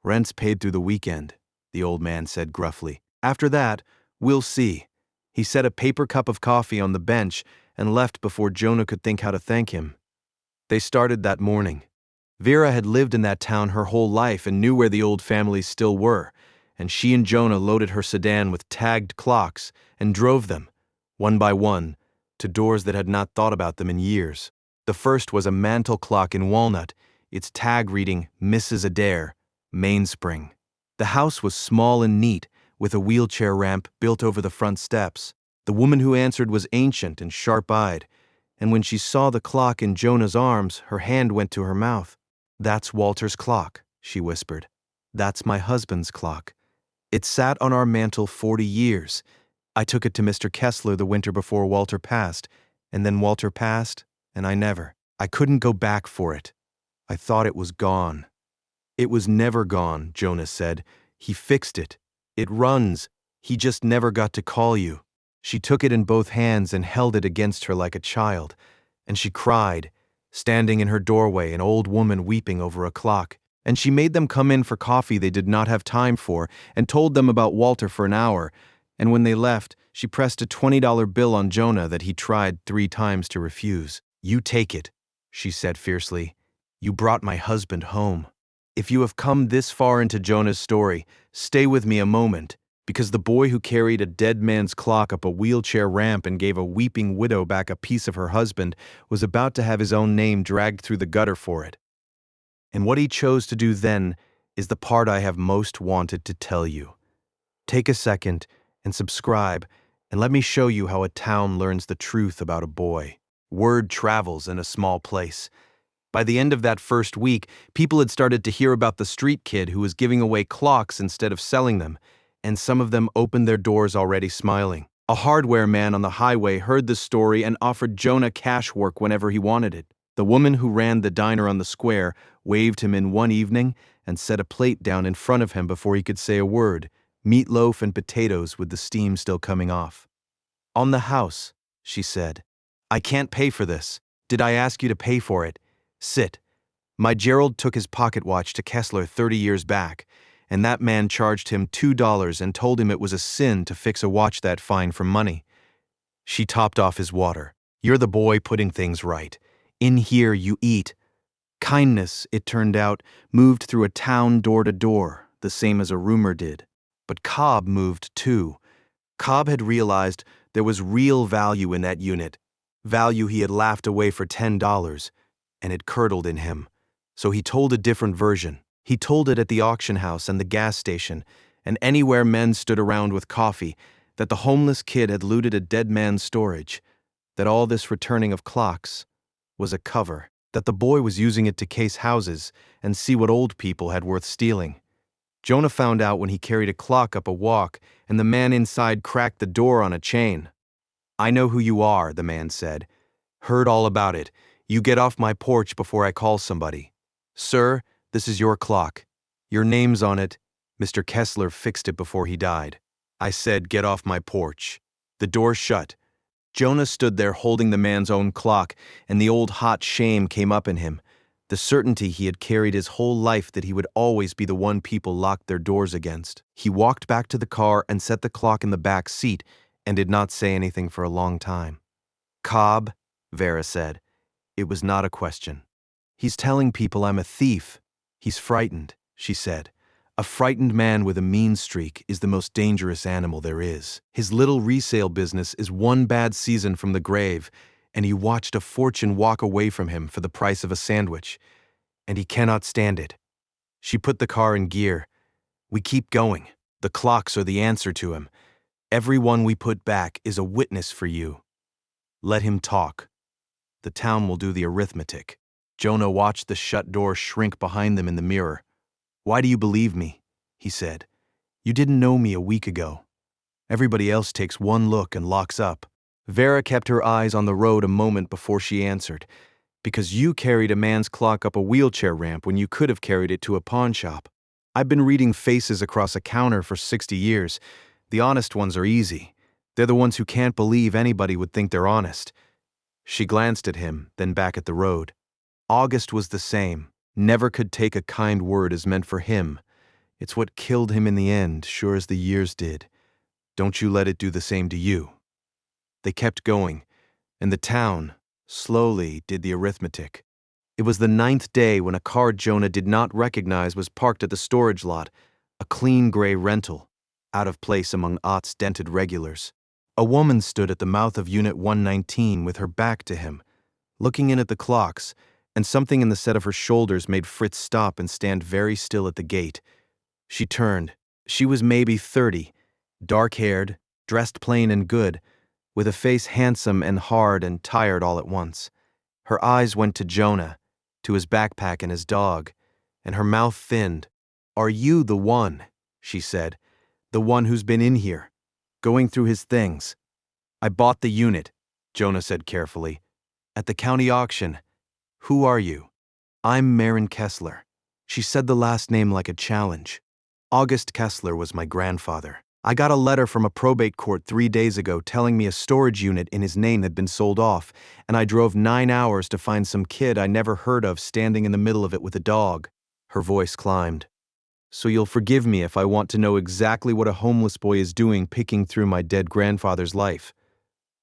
Rent's paid through the weekend, the old man said gruffly. After that, we'll see. He set a paper cup of coffee on the bench and left before Jonah could think how to thank him. They started that morning. Vera had lived in that town her whole life and knew where the old families still were, and she and Jonah loaded her sedan with tagged clocks and drove them, one by one, to doors that had not thought about them in years. The first was a mantel clock in walnut, its tag reading Mrs. Adair, Mainspring. The house was small and neat, with a wheelchair ramp built over the front steps. The woman who answered was ancient and sharp-eyed, and when she saw the clock in Jonah's arms, her hand went to her mouth. That's Walter's clock, she whispered. That's my husband's clock. It sat on our mantel 40 years. I took it to Mr. Kessler the winter before Walter passed, and then Walter passed, and I couldn't go back for it. I thought it was gone. It was never gone, Jonah said. He fixed it. It runs. He just never got to call you. She took it in both hands and held it against her like a child, and she cried, standing in her doorway, an old woman weeping over a clock. And she made them come in for coffee they did not have time for, and told them about Walter for an hour, and when they left, she pressed a $20 bill on Jonah that he tried 3 times to refuse. You take it, she said fiercely. You brought my husband home. If you have come this far into Jonah's story, stay with me a moment, because the boy who carried a dead man's clock up a wheelchair ramp and gave a weeping widow back a piece of her husband was about to have his own name dragged through the gutter for it. And what he chose to do then is the part I have most wanted to tell you. Take a second and subscribe, and let me show you how a town learns the truth about a boy. Word travels in a small place. By the end of that first week, people had started to hear about the street kid who was giving away clocks instead of selling them, and some of them opened their doors already smiling. A hardware man on the highway heard the story and offered Jonah cash work whenever he wanted it. The woman who ran the diner on the square waved him in one evening and set a plate down in front of him before he could say a word. Meatloaf and potatoes with the steam still coming off. On the house, she said. I can't pay for this. Did I ask you to pay for it? Sit. My Gerald took his pocket watch to Kessler 30 years back, and that man charged him $2 and told him it was a sin to fix a watch that fine for money. She topped off his water. You're the boy putting things right. In here you eat. Kindness, it turned out, moved through a town door to door, the same as a rumor did. But Cobb moved too. Cobb had realized there was real value in that unit, value he had laughed away for $10, and it curdled in him. So he told a different version. He told it at the auction house and the gas station, and anywhere men stood around with coffee, that the homeless kid had looted a dead man's storage, that all this returning of clocks was a cover, that the boy was using it to case houses and see what old people had worth stealing. Jonah found out when he carried a clock up a walk and the man inside cracked the door on a chain. "I know who you are," the man said. "Heard all about it. You get off my porch before I call somebody. Sir, this is your clock. Your name's on it. Mr. Kessler fixed it before he died." I said, "Get off my porch." The door shut. Jonah stood there holding the man's own clock, and the old hot shame came up in him, the certainty he had carried his whole life that he would always be the one people locked their doors against. He walked back to the car and set the clock in the back seat and did not say anything for a long time. "Cobb," Vera said. It was not a question. "He's telling people I'm a thief. He's frightened," she said. "A frightened man with a mean streak is the most dangerous animal there is. His little resale business is one bad season from the grave, and he watched a fortune walk away from him for the price of a sandwich, and he cannot stand it." She put the car in gear. "We keep going. The clocks are the answer to him. Every one we put back is a witness for you. Let him talk. The town will do the arithmetic." Jonah watched the shut door shrink behind them in the mirror. "Why do you believe me?" he said. "You didn't know me a week ago. Everybody else takes one look and locks up." Vera kept her eyes on the road a moment before she answered. "Because you carried a man's clock up a wheelchair ramp when you could have carried it to a pawn shop. I've been reading faces across a counter for 60 years. The honest ones are easy. They're the ones who can't believe anybody would think they're honest." She glanced at him, then back at the road. August was the same. Never could take a kind word as meant for him. It's what killed him in the end, sure as the years did. Don't you let it do the same to you. They kept going, and the town, slowly, did the arithmetic. It was the 9th day when a car Jonah did not recognize was parked at the storage lot, a clean gray rental, out of place among Ott's dented regulars. A woman stood at the mouth of Unit 119 with her back to him, looking in at the clocks, and something in the set of her shoulders made Fritz stop and stand very still at the gate. She turned. She was maybe 30, dark-haired, dressed plain and good, with a face handsome and hard and tired all at once. Her eyes went to Jonah, to his backpack and his dog, and her mouth thinned. "Are you the one?" she said. "The one who's been in here, going through his things?" "I bought the unit," Jonah said carefully, "at the county auction. Who are you?" "I'm Maren Kessler." She said the last name like a challenge. "August Kessler was my grandfather. I got a letter from a probate court 3 days ago telling me a storage unit in his name had been sold off, and I drove 9 hours to find some kid I never heard of standing in the middle of it with a dog." Her voice climbed. "So you'll forgive me if I want to know exactly what a homeless boy is doing picking through my dead grandfather's life."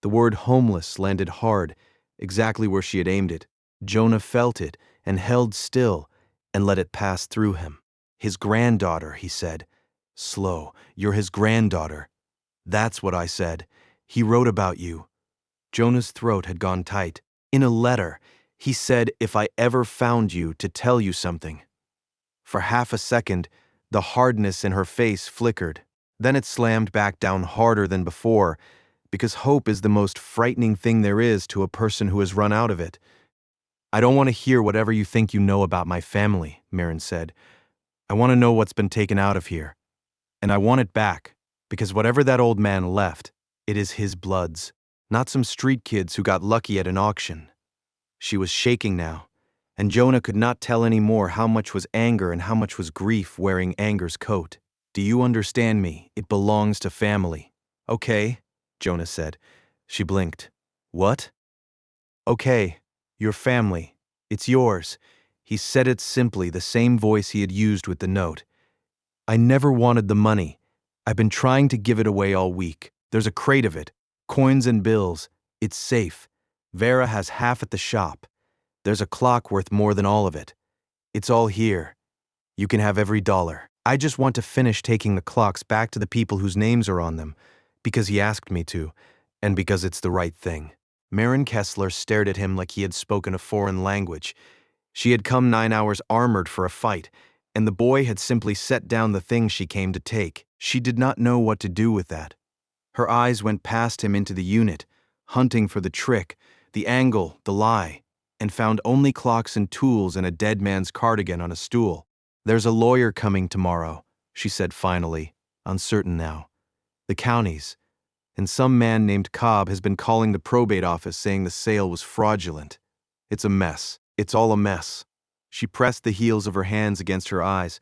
The word homeless landed hard, exactly where she had aimed it. Jonah felt it and held still and let it pass through him. "His granddaughter," he said. Slow. "You're his granddaughter." "That's what I said. He wrote about you." Jonah's throat had gone tight. "In a letter, he said if I ever found you to tell you something." For half a second, the hardness in her face flickered. Then it slammed back down harder than before, because hope is the most frightening thing there is to a person who has run out of it. "I don't want to hear whatever you think you know about my family," Maren said. "I want to know what's been taken out of here. And I want it back, because whatever that old man left, it is his bloods, not some street kids who got lucky at an auction." She was shaking now, and Jonah could not tell any more how much was anger and how much was grief wearing anger's coat. "Do you understand me? It belongs to family." "Okay," Jonah said. She blinked. "What?" "Okay. Your family. It's yours." He said it simply, the same voice he had used with the note. "I never wanted the money. I've been trying to give it away all week. There's a crate of it. Coins and bills. It's safe. Vera has half at the shop. There's a clock worth more than all of it. It's all here. You can have every dollar. I just want to finish taking the clocks back to the people whose names are on them, because he asked me to, and because it's the right thing." Maren Kessler stared at him like he had spoken a foreign language. She had come 9 hours armored for a fight, and the boy had simply set down the thing she came to take. She did not know what to do with that. Her eyes went past him into the unit, hunting for the trick, the angle, the lie, and found only clocks and tools and a dead man's cardigan on a stool. "There's a lawyer coming tomorrow," she said finally, uncertain now. "The county's. And some man named Cobb has been calling the probate office saying the sale was fraudulent. It's a mess. It's all a mess." She pressed the heels of her hands against her eyes.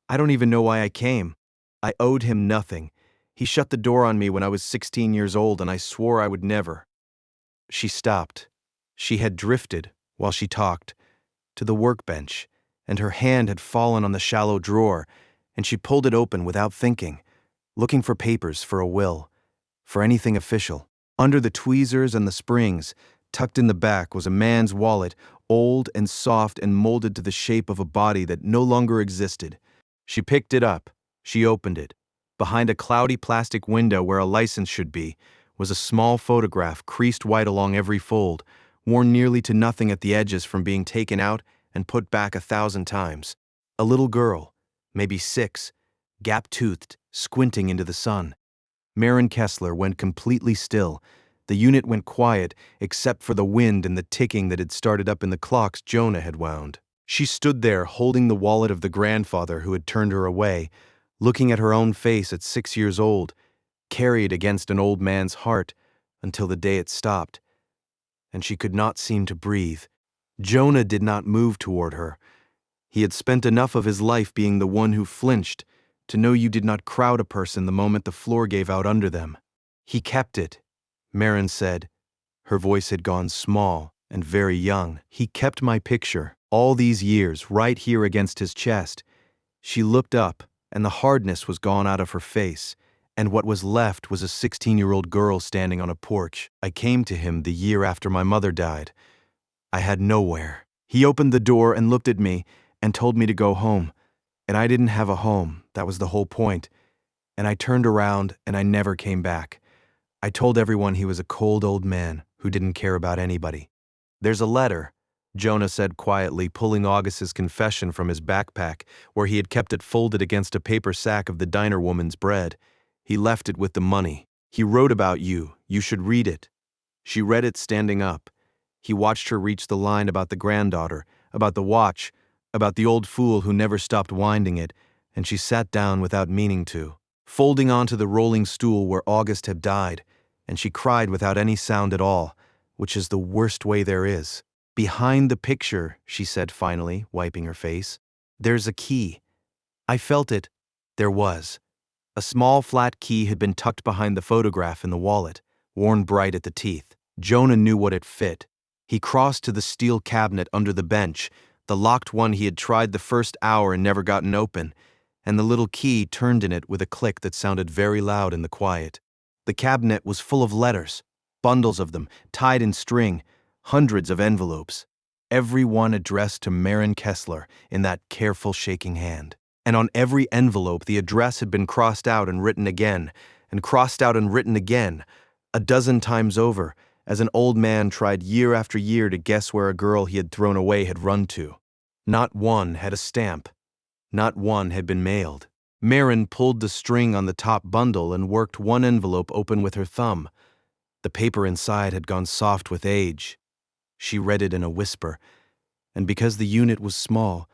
"I don't even know why I came. I owed him nothing. He shut the door on me when I was 16 years old, and I swore I would never." She stopped. She had drifted, while she talked, to the workbench, and her hand had fallen on the shallow drawer, and she pulled it open without thinking, looking for papers, for a will, for anything official. Under the tweezers and the springs, tucked in the back, was a man's wallet, old and soft and molded to the shape of a body that no longer existed. She picked it up. She opened it. Behind a cloudy plastic window where a license should be was a small photograph creased white along every fold, worn nearly to nothing at the edges from being taken out and put back 1,000 times. A little girl, maybe 6, gap-toothed, squinting into the sun. Maren Kessler went completely still. The unit went quiet, except for the wind and the ticking that had started up in the clocks Jonah had wound. She stood there holding the wallet of the grandfather who had turned her away, looking at her own face at 6 years old, carried against an old man's heart until the day it stopped, and she could not seem to breathe. Jonah did not move toward her. He had spent enough of his life being the one who flinched to know you did not crowd a person the moment the floor gave out under them. "He kept it," Maren said. Her voice had gone small and very young. "He kept my picture, all these years, right here against his chest." She looked up, and the hardness was gone out of her face, and what was left was a 16-year-old girl standing on a porch. "I came to him the year after my mother died. I had nowhere. He opened the door and looked at me and told me to go home. And I didn't have a home, that was the whole point. And I turned around and I never came back. I told everyone he was a cold old man who didn't care about anybody." "There's a letter," Jonah said quietly, pulling August's confession from his backpack, where he had kept it folded against a paper sack of the diner woman's bread. "He left it with the money. He wrote about you. You should read it." She read it standing up. He watched her reach the line about the granddaughter, about the watch, about the old fool who never stopped winding it, and she sat down without meaning to, folding onto the rolling stool where August had died, and she cried without any sound at all, which is the worst way there is. "Behind the picture," she said finally, wiping her face, "there's a key. I felt it. There was." A small flat key had been tucked behind the photograph in the wallet, worn bright at the teeth. Jonah knew what it fit. He crossed to the steel cabinet under the bench, the locked one he had tried the first hour and never gotten open, and the little key turned in it with a click that sounded very loud in the quiet. The cabinet was full of letters, bundles of them, tied in string, hundreds of envelopes, every one addressed to Maren Kessler in that careful shaking hand. And on every envelope the address had been crossed out and written again, and crossed out and written again, a dozen times over, as an old man tried year after year to guess where a girl he had thrown away had run to. Not one had a stamp. Not one had been mailed. Maren pulled the string on the top bundle and worked one envelope open with her thumb. The paper inside had gone soft with age. She read it in a whisper, and because the unit was small,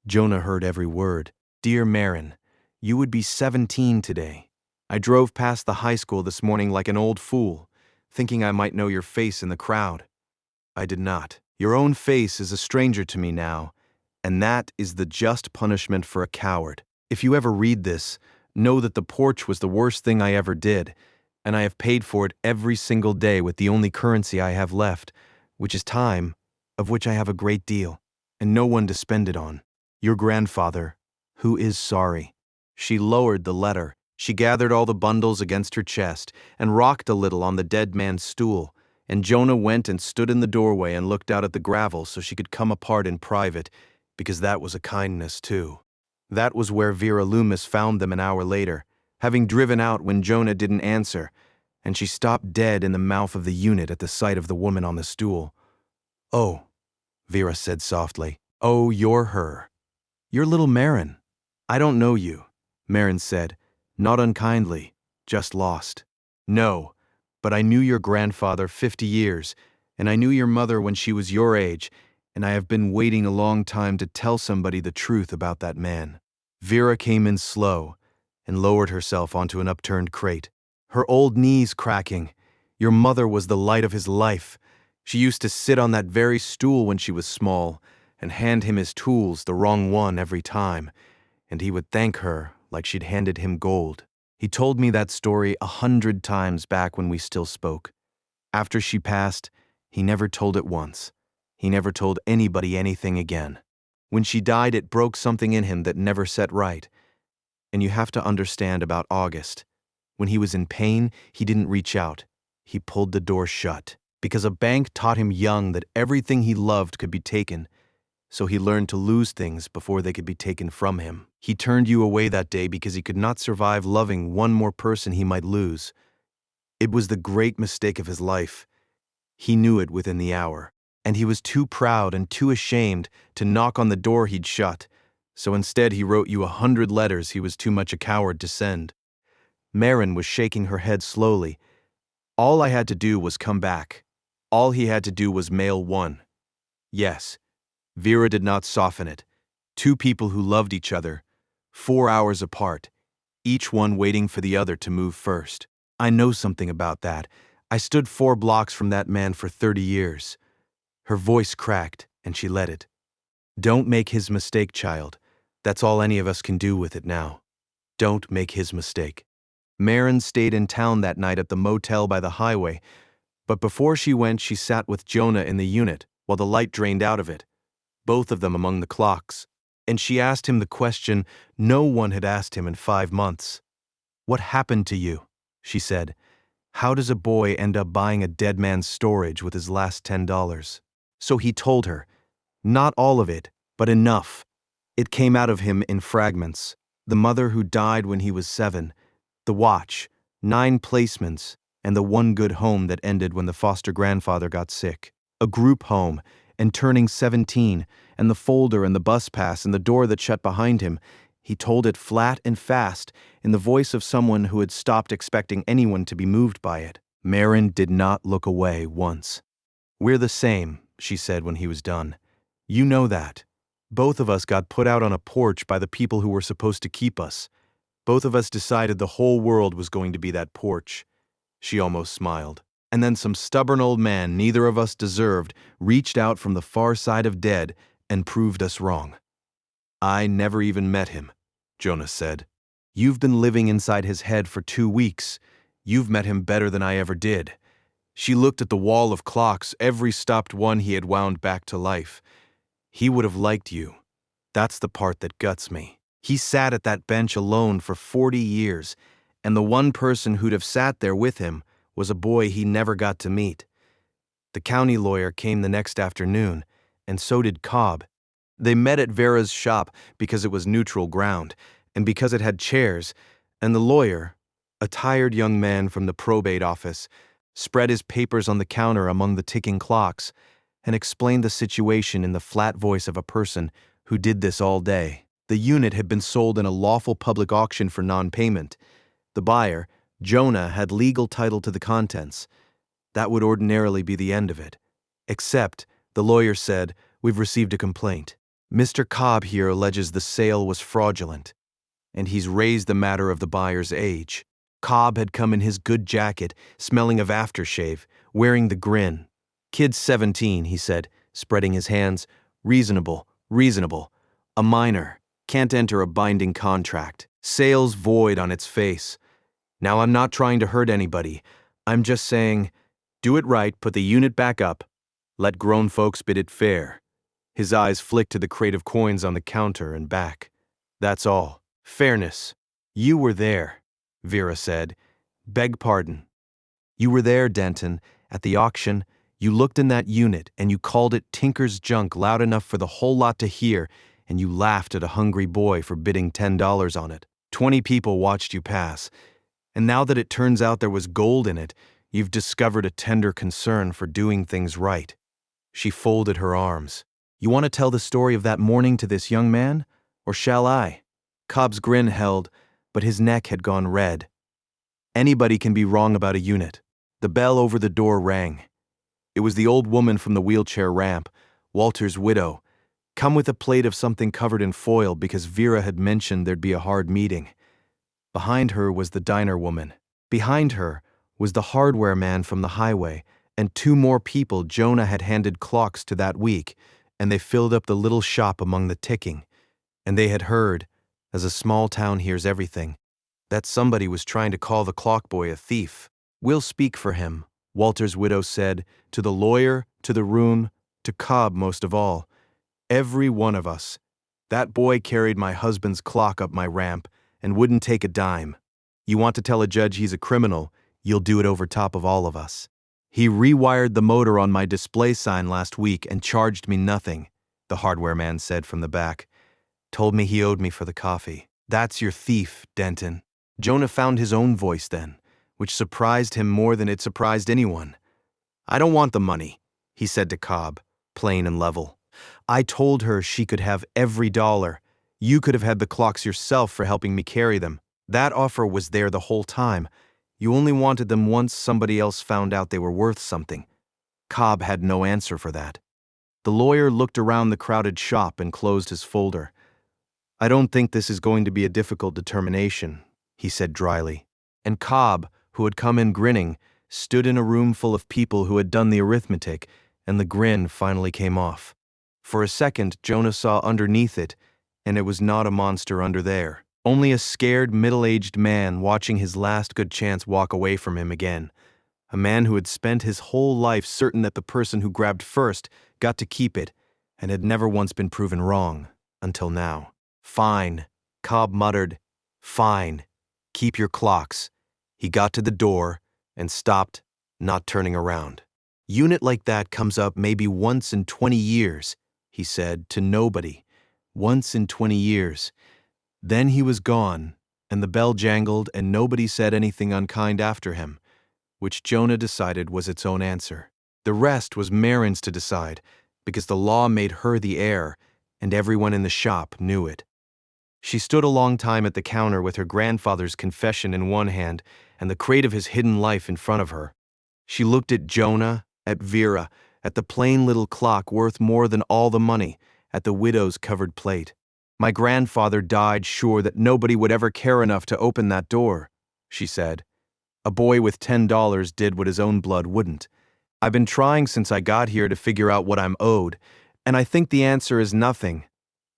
Jonah heard every word. "Dear Maren, you would be 17 today. I drove past the high school this morning like an old fool, thinking I might know your face in the crowd. I did not. Your own face is a stranger to me now, and that is the just punishment for a coward. If you ever read this, know that the porch was the worst thing I ever did, and I have paid for it every single day with the only currency I have left, which is time, of which I have a great deal, and no one to spend it on. Your grandfather, who is sorry." She lowered the letter. She gathered all the bundles against her chest and rocked a little on the dead man's stool, and Jonah went and stood in the doorway and looked out at the gravel so she could come apart in private, because that was a kindness too. That was where Vera Loomis found them an hour later, having driven out when Jonah didn't answer, and she stopped dead in the mouth of the unit at the sight of the woman on the stool. "Oh," Vera said softly. Oh, you're her. You're little Marin. I don't know you, Marin said, not unkindly, just lost. No, but I knew your grandfather 50 years, and I knew your mother when she was your age, and I have been waiting a long time to tell somebody the truth about that man. Vera came in slow and lowered herself onto an upturned crate, her old knees cracking. Your mother was the light of his life. She used to sit on that very stool when she was small and hand him his tools, the wrong one every time, and he would thank her like she'd handed him gold. He told me that story 100 times back when we still spoke. After she passed, he never told it once. He never told anybody anything again. When she died, it broke something in him that never set right. And you have to understand about August. When he was in pain, he didn't reach out. He pulled the door shut. Because a bank taught him young that everything he loved could be taken, so he learned to lose things before they could be taken from him. He turned you away that day because he could not survive loving one more person he might lose. It was the great mistake of his life. He knew it within the hour, and he was too proud and too ashamed to knock on the door he'd shut, so instead he wrote you 100 letters he was too much a coward to send. Marin was shaking her head slowly. All I had to do was come back. All he had to do was mail one. Yes, Vera did not soften it. Two people who loved each other, 4 hours apart, each one waiting for the other to move first. I know something about that. I stood 4 blocks from that man for 30 years. Her voice cracked, and she let it. Don't make his mistake, child. That's all any of us can do with it now. Don't make his mistake. Marin stayed in town that night at the motel by the highway, but before she went, she sat with Jonah in the unit while the light drained out of it, both of them among the clocks, and she asked him the question no one had asked him in 5 months. What happened to you? She said. How does a boy end up buying a dead man's storage with his last $10? So he told her, not all of it, but enough. It came out of him in fragments. The mother who died when he was 7, the watch, 9 placements, and the one good home that ended when the foster grandfather got sick. A group home, and turning 17, and the folder and the bus pass and the door that shut behind him. He told it flat and fast, in the voice of someone who had stopped expecting anyone to be moved by it. Marin did not look away once. We're the same, she said when he was done. You know that. Both of us got put out on a porch by the people who were supposed to keep us. Both of us decided the whole world was going to be that porch. She almost smiled. And then some stubborn old man neither of us deserved reached out from the far side of dead and proved us wrong. I never even met him, Jonas said. You've been living inside his head for 2 weeks. You've met him better than I ever did. She looked at the wall of clocks, every stopped one he had wound back to life. He would have liked you. That's the part that guts me. He sat at that bench alone for 40 years, and the one person who'd have sat there with him was a boy he never got to meet. The county lawyer came the next afternoon, and so did Cobb. They met at Vera's shop because it was neutral ground, and because it had chairs, and the lawyer, a tired young man from the probate office, spread his papers on the counter among the ticking clocks, and explained the situation in the flat voice of a person who did this all day. The unit had been sold in a lawful public auction for non-payment. The buyer, Jonah, had legal title to the contents. That would ordinarily be the end of it. Except, the lawyer said, we've received a complaint. Mr. Cobb here alleges the sale was fraudulent, and he's raised the matter of the buyer's age. Cobb had come in his good jacket, smelling of aftershave, wearing the grin. Kid's 17, he said, spreading his hands. Reasonable, reasonable. A minor. Can't enter a binding contract. Sales void on its face. Now I'm not trying to hurt anybody. I'm just saying, do it right, put the unit back up. Let grown folks bid it fair. His eyes flicked to the crate of coins on the counter and back. That's all. Fairness. You were there, Vera said. Beg pardon. You were there, Denton, at the auction. You looked in that unit and you called it Tinker's junk loud enough for the whole lot to hear, and you laughed at a hungry boy for bidding $10 on it. 20 people watched you pass, and now that it turns out there was gold in it, you've discovered a tender concern for doing things right. She folded her arms. You want to tell the story of that morning to this young man? Or shall I? Cobb's grin held, but his neck had gone red. Anybody can be wrong about a unit. The bell over the door rang. It was the old woman from the wheelchair ramp, Walter's widow, come with a plate of something covered in foil because Vera had mentioned there'd be a hard meeting. Behind her was the diner woman. Behind her was the hardware man from the highway, and two more people Jonah had handed clocks to that week, and they filled up the little shop among the ticking. And they had heard, as a small town hears everything, that somebody was trying to call the clock boy a thief. We'll speak for him, Walter's widow said, to the lawyer, to the room, to Cobb most of all. Every one of us. That boy carried my husband's clock up my ramp and wouldn't take a dime. You want to tell a judge he's a criminal, you'll do it over top of all of us. He rewired the motor on my display sign last week and charged me nothing, the hardware man said from the back. Told me he owed me for the coffee. That's your thief, Denton. Jonah found his own voice then, which surprised him more than it surprised anyone. I don't want the money, he said to Cobb, plain and level. I told her she could have every dollar. You could have had the clocks yourself for helping me carry them. That offer was there the whole time. You only wanted them once somebody else found out they were worth something. Cobb had no answer for that. The lawyer looked around the crowded shop and closed his folder. I don't think this is going to be a difficult determination, he said dryly. And Cobb, who had come in grinning, stood in a room full of people who had done the arithmetic, and the grin finally came off. For a second, Jonah saw underneath it, and it was not a monster under there. Only a scared, middle-aged man watching his last good chance walk away from him again. A man who had spent his whole life certain that the person who grabbed first got to keep it, and had never once been proven wrong, until now. Fine, Cobb muttered. Fine. Keep your clocks. He got to the door and stopped, not turning around. Unit like that comes up maybe once in 20 years, he said, to nobody. Once in 20 years. Then he was gone, and the bell jangled, and nobody said anything unkind after him, which Jonah decided was its own answer. The rest was Marin's to decide, because the law made her the heir, and everyone in the shop knew it. She stood a long time at the counter with her grandfather's confession in one hand and the crate of his hidden life in front of her. She looked at Jonah, at Vera, at the plain little clock worth more than all the money, at the widow's covered plate. My grandfather died sure that nobody would ever care enough to open that door, she said. A boy with $10 did what his own blood wouldn't. I've been trying since I got here to figure out what I'm owed, and I think the answer is nothing.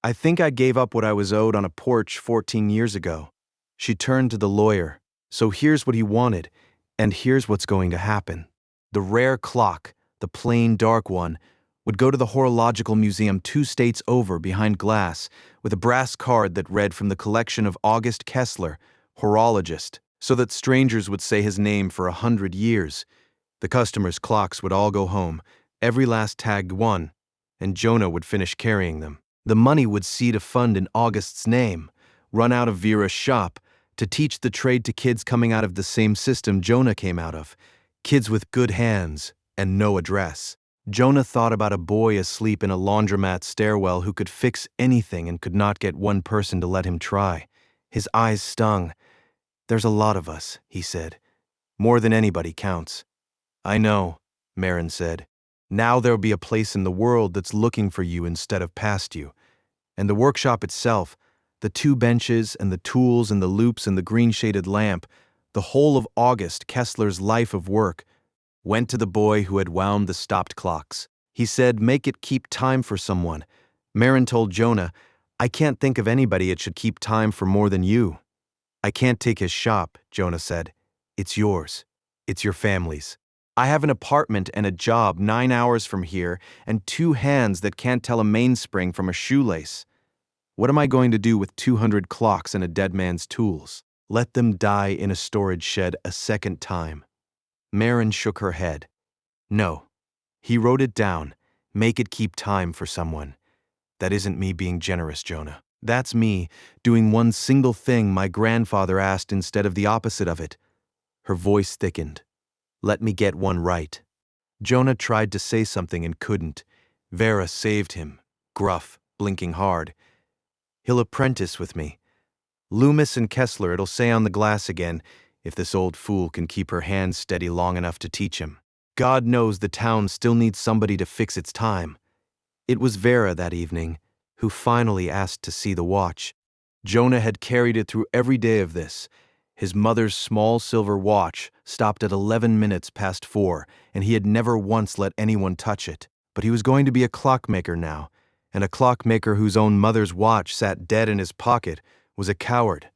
I think I gave up what I was owed on a porch 14 years ago. She turned to the lawyer. So here's what he wanted, and here's what's going to happen. The rare clock, the plain dark one, would go to the Horological Museum 2 states over behind glass with a brass card that read from the collection of August Kessler, horologist, so that strangers would say his name for 100 years. The customers' clocks would all go home, every last tagged one, and Jonah would finish carrying them. The money would seed a fund in August's name, run out of Vera's shop, to teach the trade to kids coming out of the same system Jonah came out of, kids with good hands and no address. Jonah thought about a boy asleep in a laundromat stairwell who could fix anything and could not get one person to let him try. His eyes stung. There's a lot of us, he said. More than anybody counts. I know, Marin said. Now there'll be a place in the world that's looking for you instead of past you. And the workshop itself, the 2 benches and the tools and the loops and the green-shaded lamp, the whole of August Kessler's life of work, went to the boy who had wound the stopped clocks. He said, make it keep time for someone. Marin told Jonah, I can't think of anybody it should keep time for more than you. I can't take his shop, Jonah said. It's yours. It's your family's. I have an apartment and a job 9 hours from here and 2 hands that can't tell a mainspring from a shoelace. What am I going to do with 200 clocks and a dead man's tools? Let them die in a storage shed a second time. Marin shook her head. No. He wrote it down. Make it keep time for someone. That isn't me being generous, Jonah. That's me doing one single thing my grandfather asked instead of the opposite of it. Her voice thickened. Let me get one right. Jonah tried to say something and couldn't. Vera saved him. gruff, blinking hard. "He'll apprentice with me. Loomis and Kessler, it'll say on the glass again, if this old fool can keep her hands steady long enough to teach him. God knows the town still needs somebody to fix its time." It was Vera that evening who finally asked to see the watch. Jonah had carried it through every day of this. His mother's small silver watch stopped at 11 minutes past 4, and he had never once let anyone touch it. But he was going to be a clockmaker now, and a clockmaker whose own mother's watch sat dead in his pocket was a coward.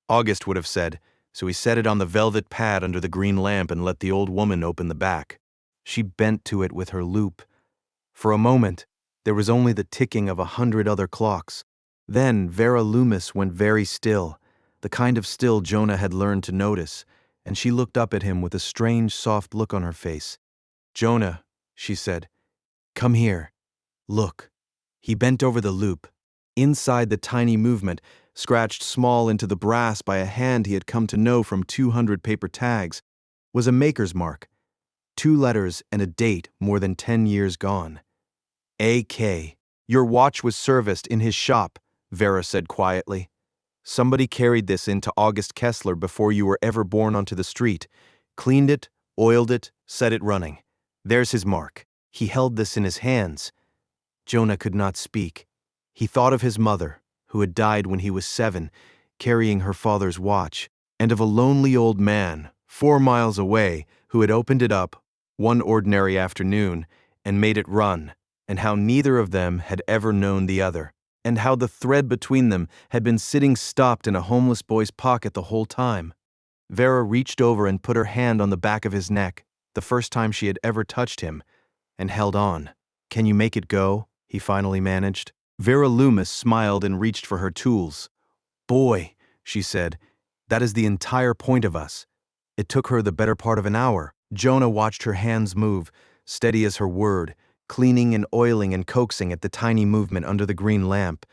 August would have said, so he set it on the velvet pad under the green lamp and let the old woman open the back. She bent to it with her loop. For a moment, there was only the ticking of 100 other clocks. Then Vera Loomis went very still, the kind of still Jonah had learned to notice, and she looked up at him with a strange, soft look on her face. "Jonah," she said, "come here. Look." He bent over the loop. Inside the tiny movement, scratched small into the brass by a hand he had come to know from 200 paper tags, was a maker's mark, 2 letters and a date more than 10 years gone. A.K. "Your watch was serviced in his shop," Vera said quietly. "Somebody carried this in to August Kessler before you were ever born onto the street, cleaned it, oiled it, set it running. There's his mark. He held this in his hands." Jonah could not speak. He thought of his mother, who had died when he was 7, carrying her father's watch, and of a lonely old man, 4 miles away, who had opened it up one ordinary afternoon and made it run, and how neither of them had ever known the other, and how the thread between them had been sitting stopped in a homeless boy's pocket the whole time. Vera reached over and put her hand on the back of his neck, the first time she had ever touched him, and held on. "Can you make it go?" he finally managed. Vera Loomis smiled and reached for her tools. "Boy," she said, "that is the entire point of us." It took her the better part of an hour. Jonah watched her hands move, steady as her word, cleaning and oiling and coaxing at the tiny movement under the green lamp.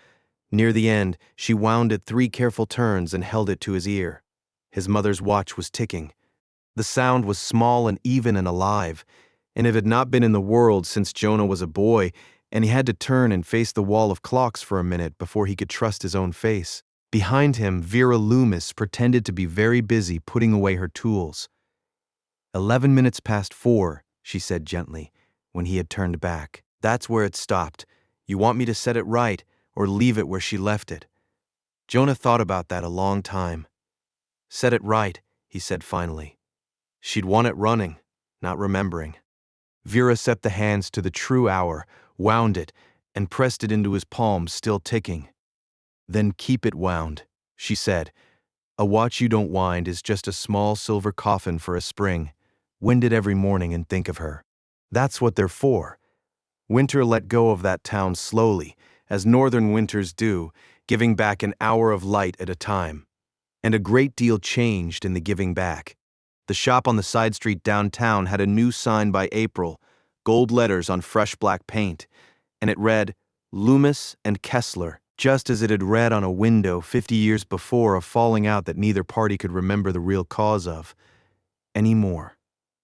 Near the end, she wound it 3 careful turns and held it to his ear. His mother's watch was ticking. The sound was small and even and alive, and it had not been in the world since Jonah was a boy, and he had to turn and face the wall of clocks for a minute before he could trust his own face. Behind him, Vera Loomis pretended to be very busy putting away her tools. 11 minutes past 4, she said gently, when he had turned back. "That's where it stopped. You want me to set it right, or leave it where she left it?" Jonah thought about that a long time. "Set it right," he said finally. She'd want it running, not remembering. Vera set the hands to the true hour, wound it, and pressed it into his palm, still ticking. "Then keep it wound," she said. "A watch you don't wind is just a small silver coffin for a spring. Wind it every morning and think of her. That's what they're for." Winter let go of that town slowly, as northern winters do, giving back an hour of light at a time. And a great deal changed in the giving back. The shop on the side street downtown had a new sign by April, gold letters on fresh black paint, and it read, "Loomis and Kessler," just as it had read on a window 50 years before, a falling out that neither party could remember the real cause of anymore.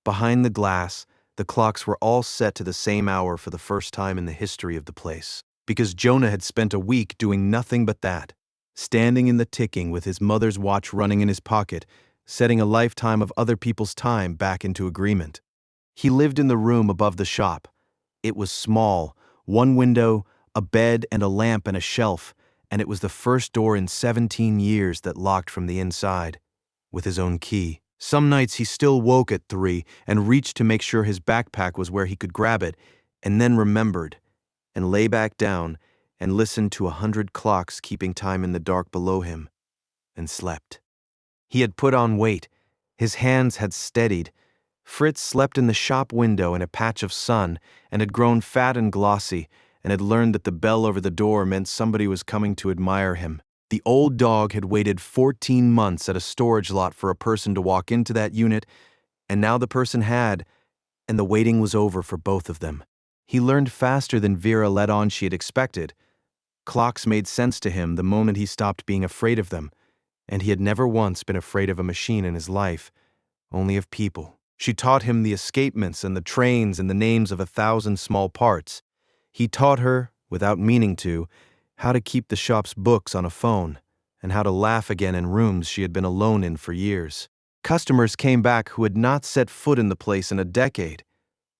Behind the glass, the clocks were all set to the same hour for the first time in the history of the place, because Jonah had spent a week doing nothing but that, standing in the ticking with his mother's watch running in his pocket, setting a lifetime of other people's time back into agreement. He lived in the room above the shop. It was small, 1 window, a bed and a lamp and a shelf, and it was the first door in 17 years that locked from the inside, with his own key. Some nights he still woke at 3 and reached to make sure his backpack was where he could grab it, and then remembered, and lay back down and listened to 100 clocks keeping time in the dark below him, and slept. He had put on weight. His hands had steadied. Fritz slept in the shop window in a patch of sun and had grown fat and glossy, and had learned that the bell over the door meant somebody was coming to admire him. The old dog had waited 14 months at a storage lot for a person to walk into that unit, and now the person had, and the waiting was over for both of them. He learned faster than Vera let on she had expected. Clocks made sense to him the moment he stopped being afraid of them, and he had never once been afraid of a machine in his life, only of people. She taught him the escapements and the trains and the names of 1,000 small parts. He taught her, without meaning to, how to keep the shop's books on a phone, and how to laugh again in rooms she had been alone in for years. Customers came back who had not set foot in the place in a decade.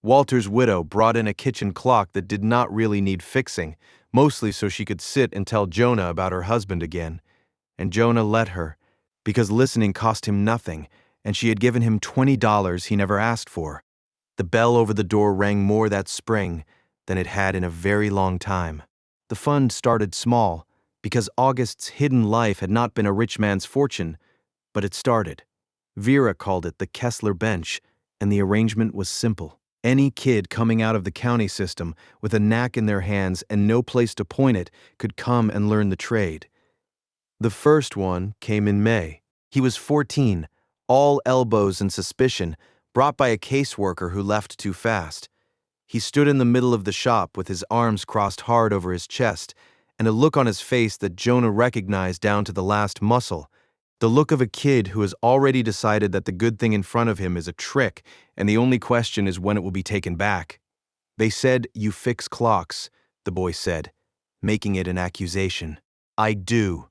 Walter's widow brought in a kitchen clock that did not really need fixing, mostly so she could sit and tell Jonah about her husband again. And Jonah let her, because listening cost him nothing, and she had given him $20 he never asked for. The bell over the door rang more that spring than it had in a very long time. The fund started small, because August's hidden life had not been a rich man's fortune, but it started. Vera called it the Kessler Bench, and the arrangement was simple. Any kid coming out of the county system with a knack in their hands and no place to point it could come and learn the trade. The first one came in May. He was 14, all elbows and suspicion, brought by a caseworker who left too fast. He stood in the middle of the shop with his arms crossed hard over his chest and a look on his face that Jonah recognized down to the last muscle. The look of a kid who has already decided that the good thing in front of him is a trick and the only question is when it will be taken back. They said, "You fix clocks," the boy said, making it an accusation. "I do."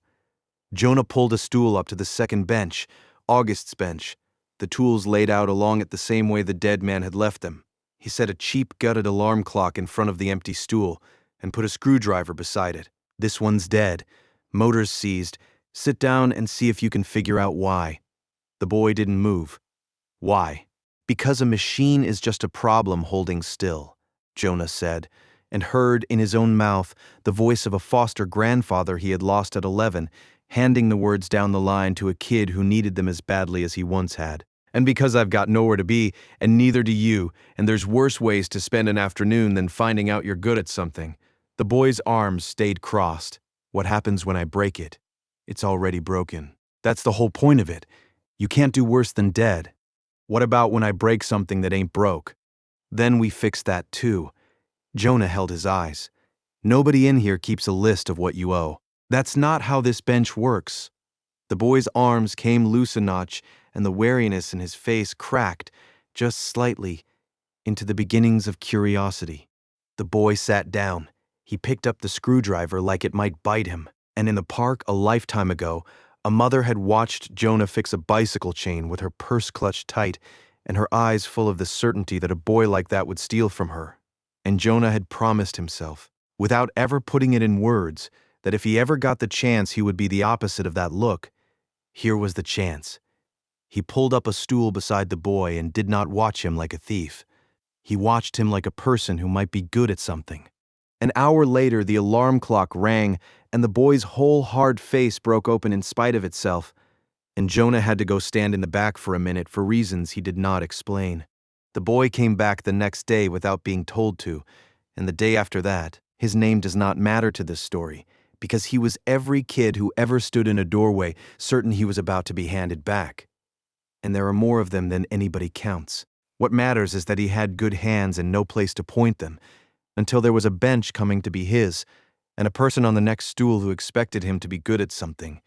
Jonah pulled a stool up to the second bench, August's bench, the tools laid out along it the same way the dead man had left them. He set a cheap gutted alarm clock in front of the empty stool and put a screwdriver beside it. "This one's dead. Motors seized. Sit down and see if you can figure out why." The boy didn't move. "Why?" "Because a machine is just a problem holding still," Jonah said, and heard in his own mouth the voice of a foster grandfather he had lost at 11, handing the words down the line to a kid who needed them as badly as he once had. "And because I've got nowhere to be, and neither do you, and there's worse ways to spend an afternoon than finding out you're good at something." The boy's arms stayed crossed. "What happens when I break it? It's already broken. That's the whole point of it. You can't do worse than dead. What about when I break something that ain't broke? Then we fix that too." Jonah held his eyes. "Nobody in here keeps a list of what you owe. That's not how this bench works." The boy's arms came loose a notch, and the wariness in his face cracked, just slightly, into the beginnings of curiosity. The boy sat down. He picked up the screwdriver like it might bite him, and in the park a lifetime ago, a mother had watched Jonah fix a bicycle chain with her purse clutched tight and her eyes full of the certainty that a boy like that would steal from her. And Jonah had promised himself, without ever putting it in words, that if he ever got the chance he would be the opposite of that look. Here was the chance. He pulled up a stool beside the boy and did not watch him like a thief. He watched him like a person who might be good at something. An hour later, the alarm clock rang, and the boy's whole hard face broke open in spite of itself, and Jonah had to go stand in the back for a minute for reasons he did not explain. The boy came back the next day without being told to, and the day after that. His name does not matter to this story, because he was every kid who ever stood in a doorway certain he was about to be handed back. And there are more of them than anybody counts. What matters is that he had good hands and no place to point them, until there was a bench coming to be his, and a person on the next stool who expected him to be good at something,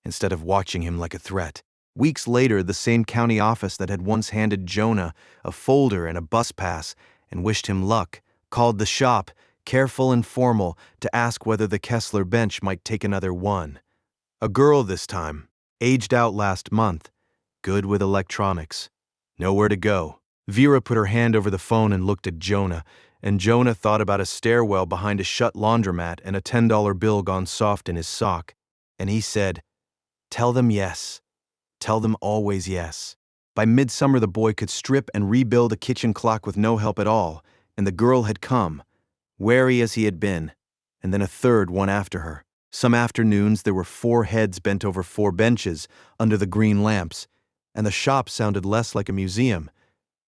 instead of watching him like a threat. Weeks later, the same county office that had once handed Jonah a folder and a bus pass and wished him luck, called the shop, careful and formal, to ask whether the Kessler Bench might take another one. A girl this time, aged out last month, good with electronics. Nowhere to go. Vera put her hand over the phone and looked at Jonah, and Jonah thought about a stairwell behind a shut laundromat and a $10 bill gone soft in his sock. And he said, "Tell them yes. Tell them always yes." By midsummer, the boy could strip and rebuild a kitchen clock with no help at all, and the girl had come, wary as he had been, and then a third one after her. Some afternoons there were 4 heads bent over 4 benches under the green lamps, and the shop sounded less like a museum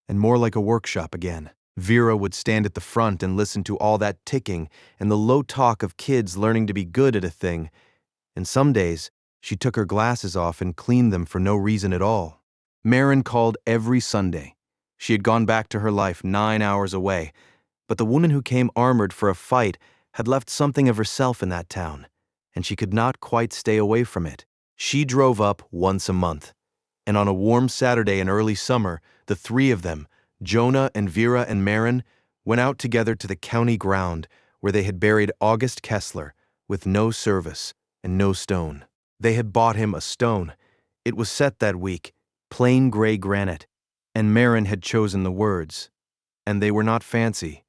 and more like a workshop again. Vera would stand at the front and listen to all that ticking and the low talk of kids learning to be good at a thing, and some days she took her glasses off and cleaned them for no reason at all. Marin called every Sunday. She had gone back to her life 9 hours away, but the woman who came armored for a fight had left something of herself in that town, and she could not quite stay away from it. She drove up once a month, and on a warm Saturday in early summer, the 3 of them, Jonah and Vera and Marin, went out together to the county ground, where they had buried August Kessler with no service and no stone. They had bought him a stone. It was set that week, plain gray granite, and Marin had chosen the words. And they were not fancy,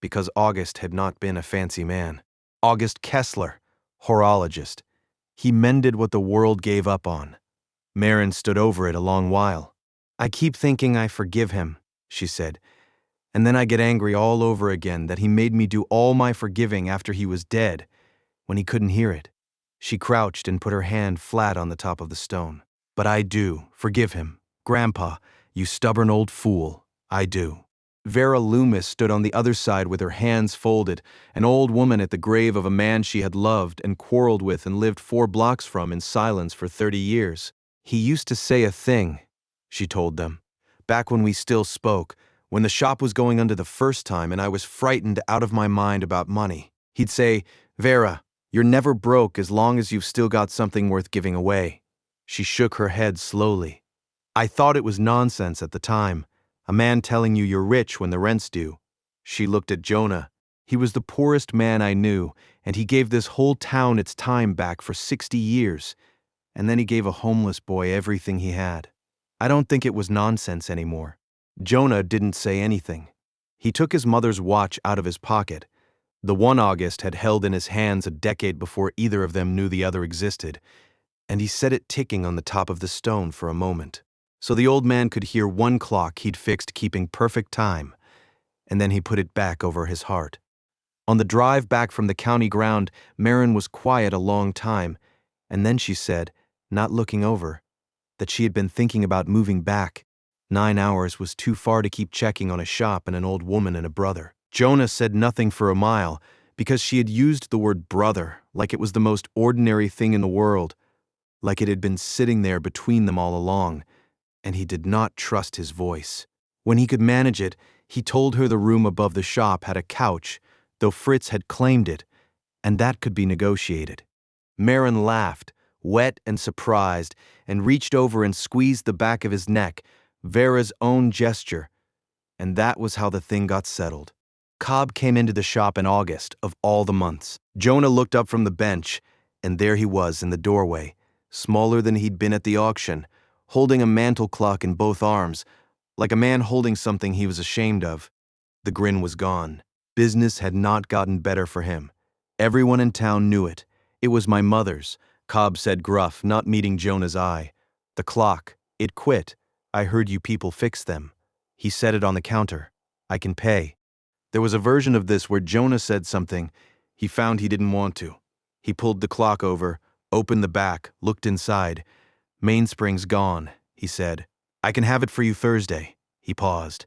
because August had not been a fancy man. August Kessler, horologist. He mended what the world gave up on. Marin stood over it a long while. "I keep thinking I forgive him," she said, "and then I get angry all over again that he made me do all my forgiving after he was dead, when he couldn't hear it." She crouched and put her hand flat on the top of the stone. "But I do forgive him. Grandpa, you stubborn old fool, I do." Vera Loomis stood on the other side with her hands folded, an old woman at the grave of a man she had loved and quarreled with and lived 4 blocks from in silence for 30 years. "He used to say a thing," she told them, "back when we still spoke, when the shop was going under the first time and I was frightened out of my mind about money. He'd say, 'Vera, you're never broke as long as you've still got something worth giving away.'" She shook her head slowly. "I thought it was nonsense at the time. A man telling you you're rich when the rent's due." She looked at Jonah. He was the poorest man I knew, and he gave this whole town its time back for 60 years. And then he gave a homeless boy everything he had. I don't think it was nonsense anymore. Jonah didn't say anything. He took his mother's watch out of his pocket. The one August had held in his hands a decade before either of them knew the other existed, and he set it ticking on the top of the stone for a moment. So the old man could hear one clock he'd fixed keeping perfect time, and then he put it back over his heart. On the drive back from the county ground, Marin was quiet a long time, and then she said, not looking over, that she had been thinking about moving back. 9 hours was too far to keep checking on a shop and an old woman and a brother. Jonah said nothing for a mile, because she had used the word brother like it was the most ordinary thing in the world, like it had been sitting there between them all along, and he did not trust his voice. When he could manage it, he told her the room above the shop had a couch, though Fritz had claimed it, and that could be negotiated. Marin laughed, wet and surprised, and reached over and squeezed the back of his neck, Vera's own gesture, and that was how the thing got settled. Cobb came into the shop in August, of all the months. Jonah looked up from the bench, and there he was in the doorway, smaller than he'd been at the auction, holding a mantel clock in both arms, like a man holding something he was ashamed of. The grin was gone. Business had not gotten better for him. Everyone in town knew it. "It was my mother's," Cobb said gruff, not meeting Jonah's eye. "The clock. It quit. I heard you people fix them." He set it on the counter. "I can pay." There was a version of this where Jonah said something he found he didn't want to. He pulled the clock over, opened the back, looked inside. "Mainspring's gone," he said. "I can have it for you Thursday." He paused.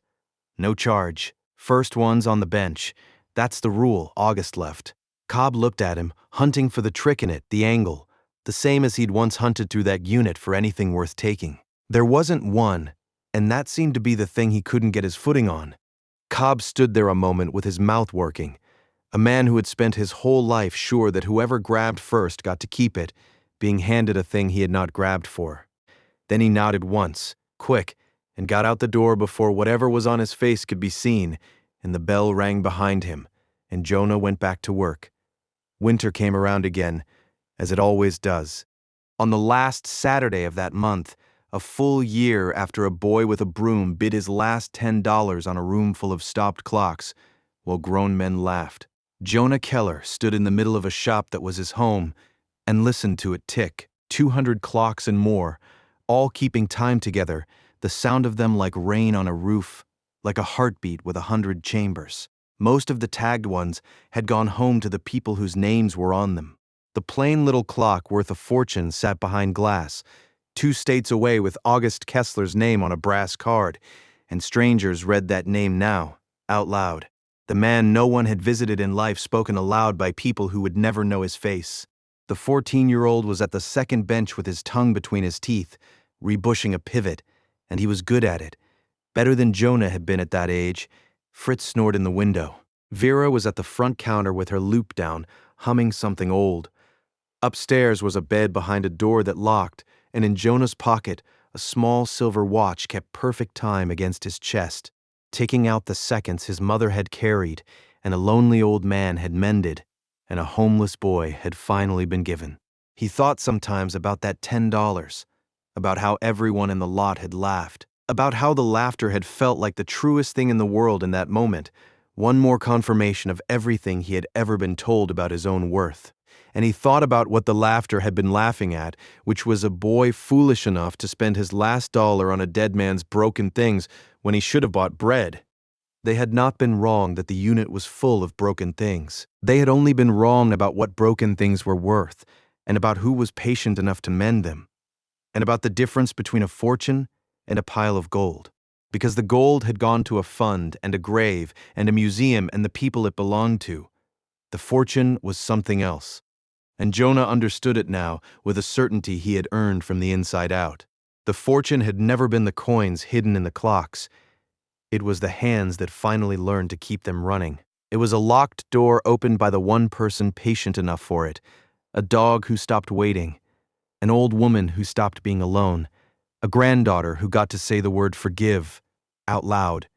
"No charge. First one's on the bench. That's the rule." August left. Cobb looked at him, hunting for the trick in it, the angle, the same as he'd once hunted through that unit for anything worth taking. There wasn't one, and that seemed to be the thing he couldn't get his footing on. Cobb stood there a moment with his mouth working, a man who had spent his whole life sure that whoever grabbed first got to keep it, being handed a thing he had not grabbed for. Then he nodded once, quick, and got out the door before whatever was on his face could be seen, and the bell rang behind him, and Jonah went back to work. Winter came around again, as it always does. On the last Saturday of that month, a full year after a boy with a broom bid his last $10 on a room full of stopped clocks, while grown men laughed, Jonah Keller stood in the middle of a shop that was his home and listened to it tick, 200 clocks and more, all keeping time together, the sound of them like rain on a roof, like a heartbeat with 100 chambers. Most of the tagged ones had gone home to the people whose names were on them. The plain little clock worth a fortune sat behind glass, 2 states away with August Kessler's name on a brass card, and strangers read that name now, out loud. The man no one had visited in life spoken aloud by people who would never know his face. The 14-year-old was at the second bench with his tongue between his teeth, rebushing a pivot, and he was good at it. Better than Jonah had been at that age. Fritz snored in the window. Vera was at the front counter with her loop down, humming something old. Upstairs was a bed behind a door that locked, and in Jonah's pocket, a small silver watch kept perfect time against his chest, ticking out the seconds his mother had carried and a lonely old man had mended, and a homeless boy had finally been given. He thought sometimes about that $10, about how everyone in the lot had laughed, about how the laughter had felt like the truest thing in the world in that moment, one more confirmation of everything he had ever been told about his own worth. And he thought about what the laughter had been laughing at, which was a boy foolish enough to spend his last dollar on a dead man's broken things when he should have bought bread. They had not been wrong that the unit was full of broken things. They had only been wrong about what broken things were worth, and about who was patient enough to mend them, and about the difference between a fortune and a pile of gold. Because the gold had gone to a fund and a grave and a museum and the people it belonged to. The fortune was something else. And Jonah understood it now with a certainty he had earned from the inside out. The fortune had never been the coins hidden in the clocks. It was the hands that finally learned to keep them running. It was a locked door opened by the one person patient enough for it, a dog who stopped waiting, an old woman who stopped being alone, a granddaughter who got to say the word forgive out loud,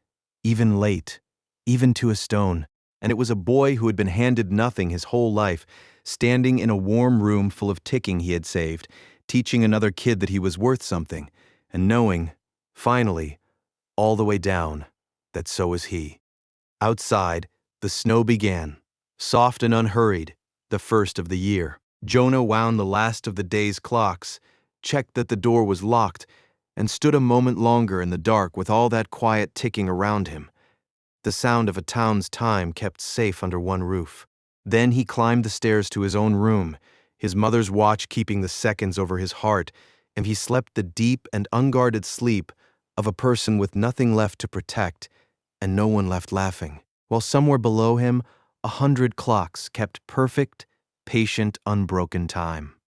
even late, even to a stone. And it was a boy who had been handed nothing his whole life, standing in a warm room full of ticking he had saved, teaching another kid that he was worth something, and knowing, finally, all the way down, that so was he. Outside, the snow began, soft and unhurried, the first of the year. Jonah wound the last of the day's clocks, checked that the door was locked, and stood a moment longer in the dark with all that quiet ticking around him. The sound of a town's time kept safe under one roof. Then he climbed the stairs to his own room, his mother's watch keeping the seconds over his heart, and he slept the deep and unguarded sleep of a person with nothing left to protect and no one left laughing, while somewhere below him 100 clocks kept perfect, patient, unbroken time.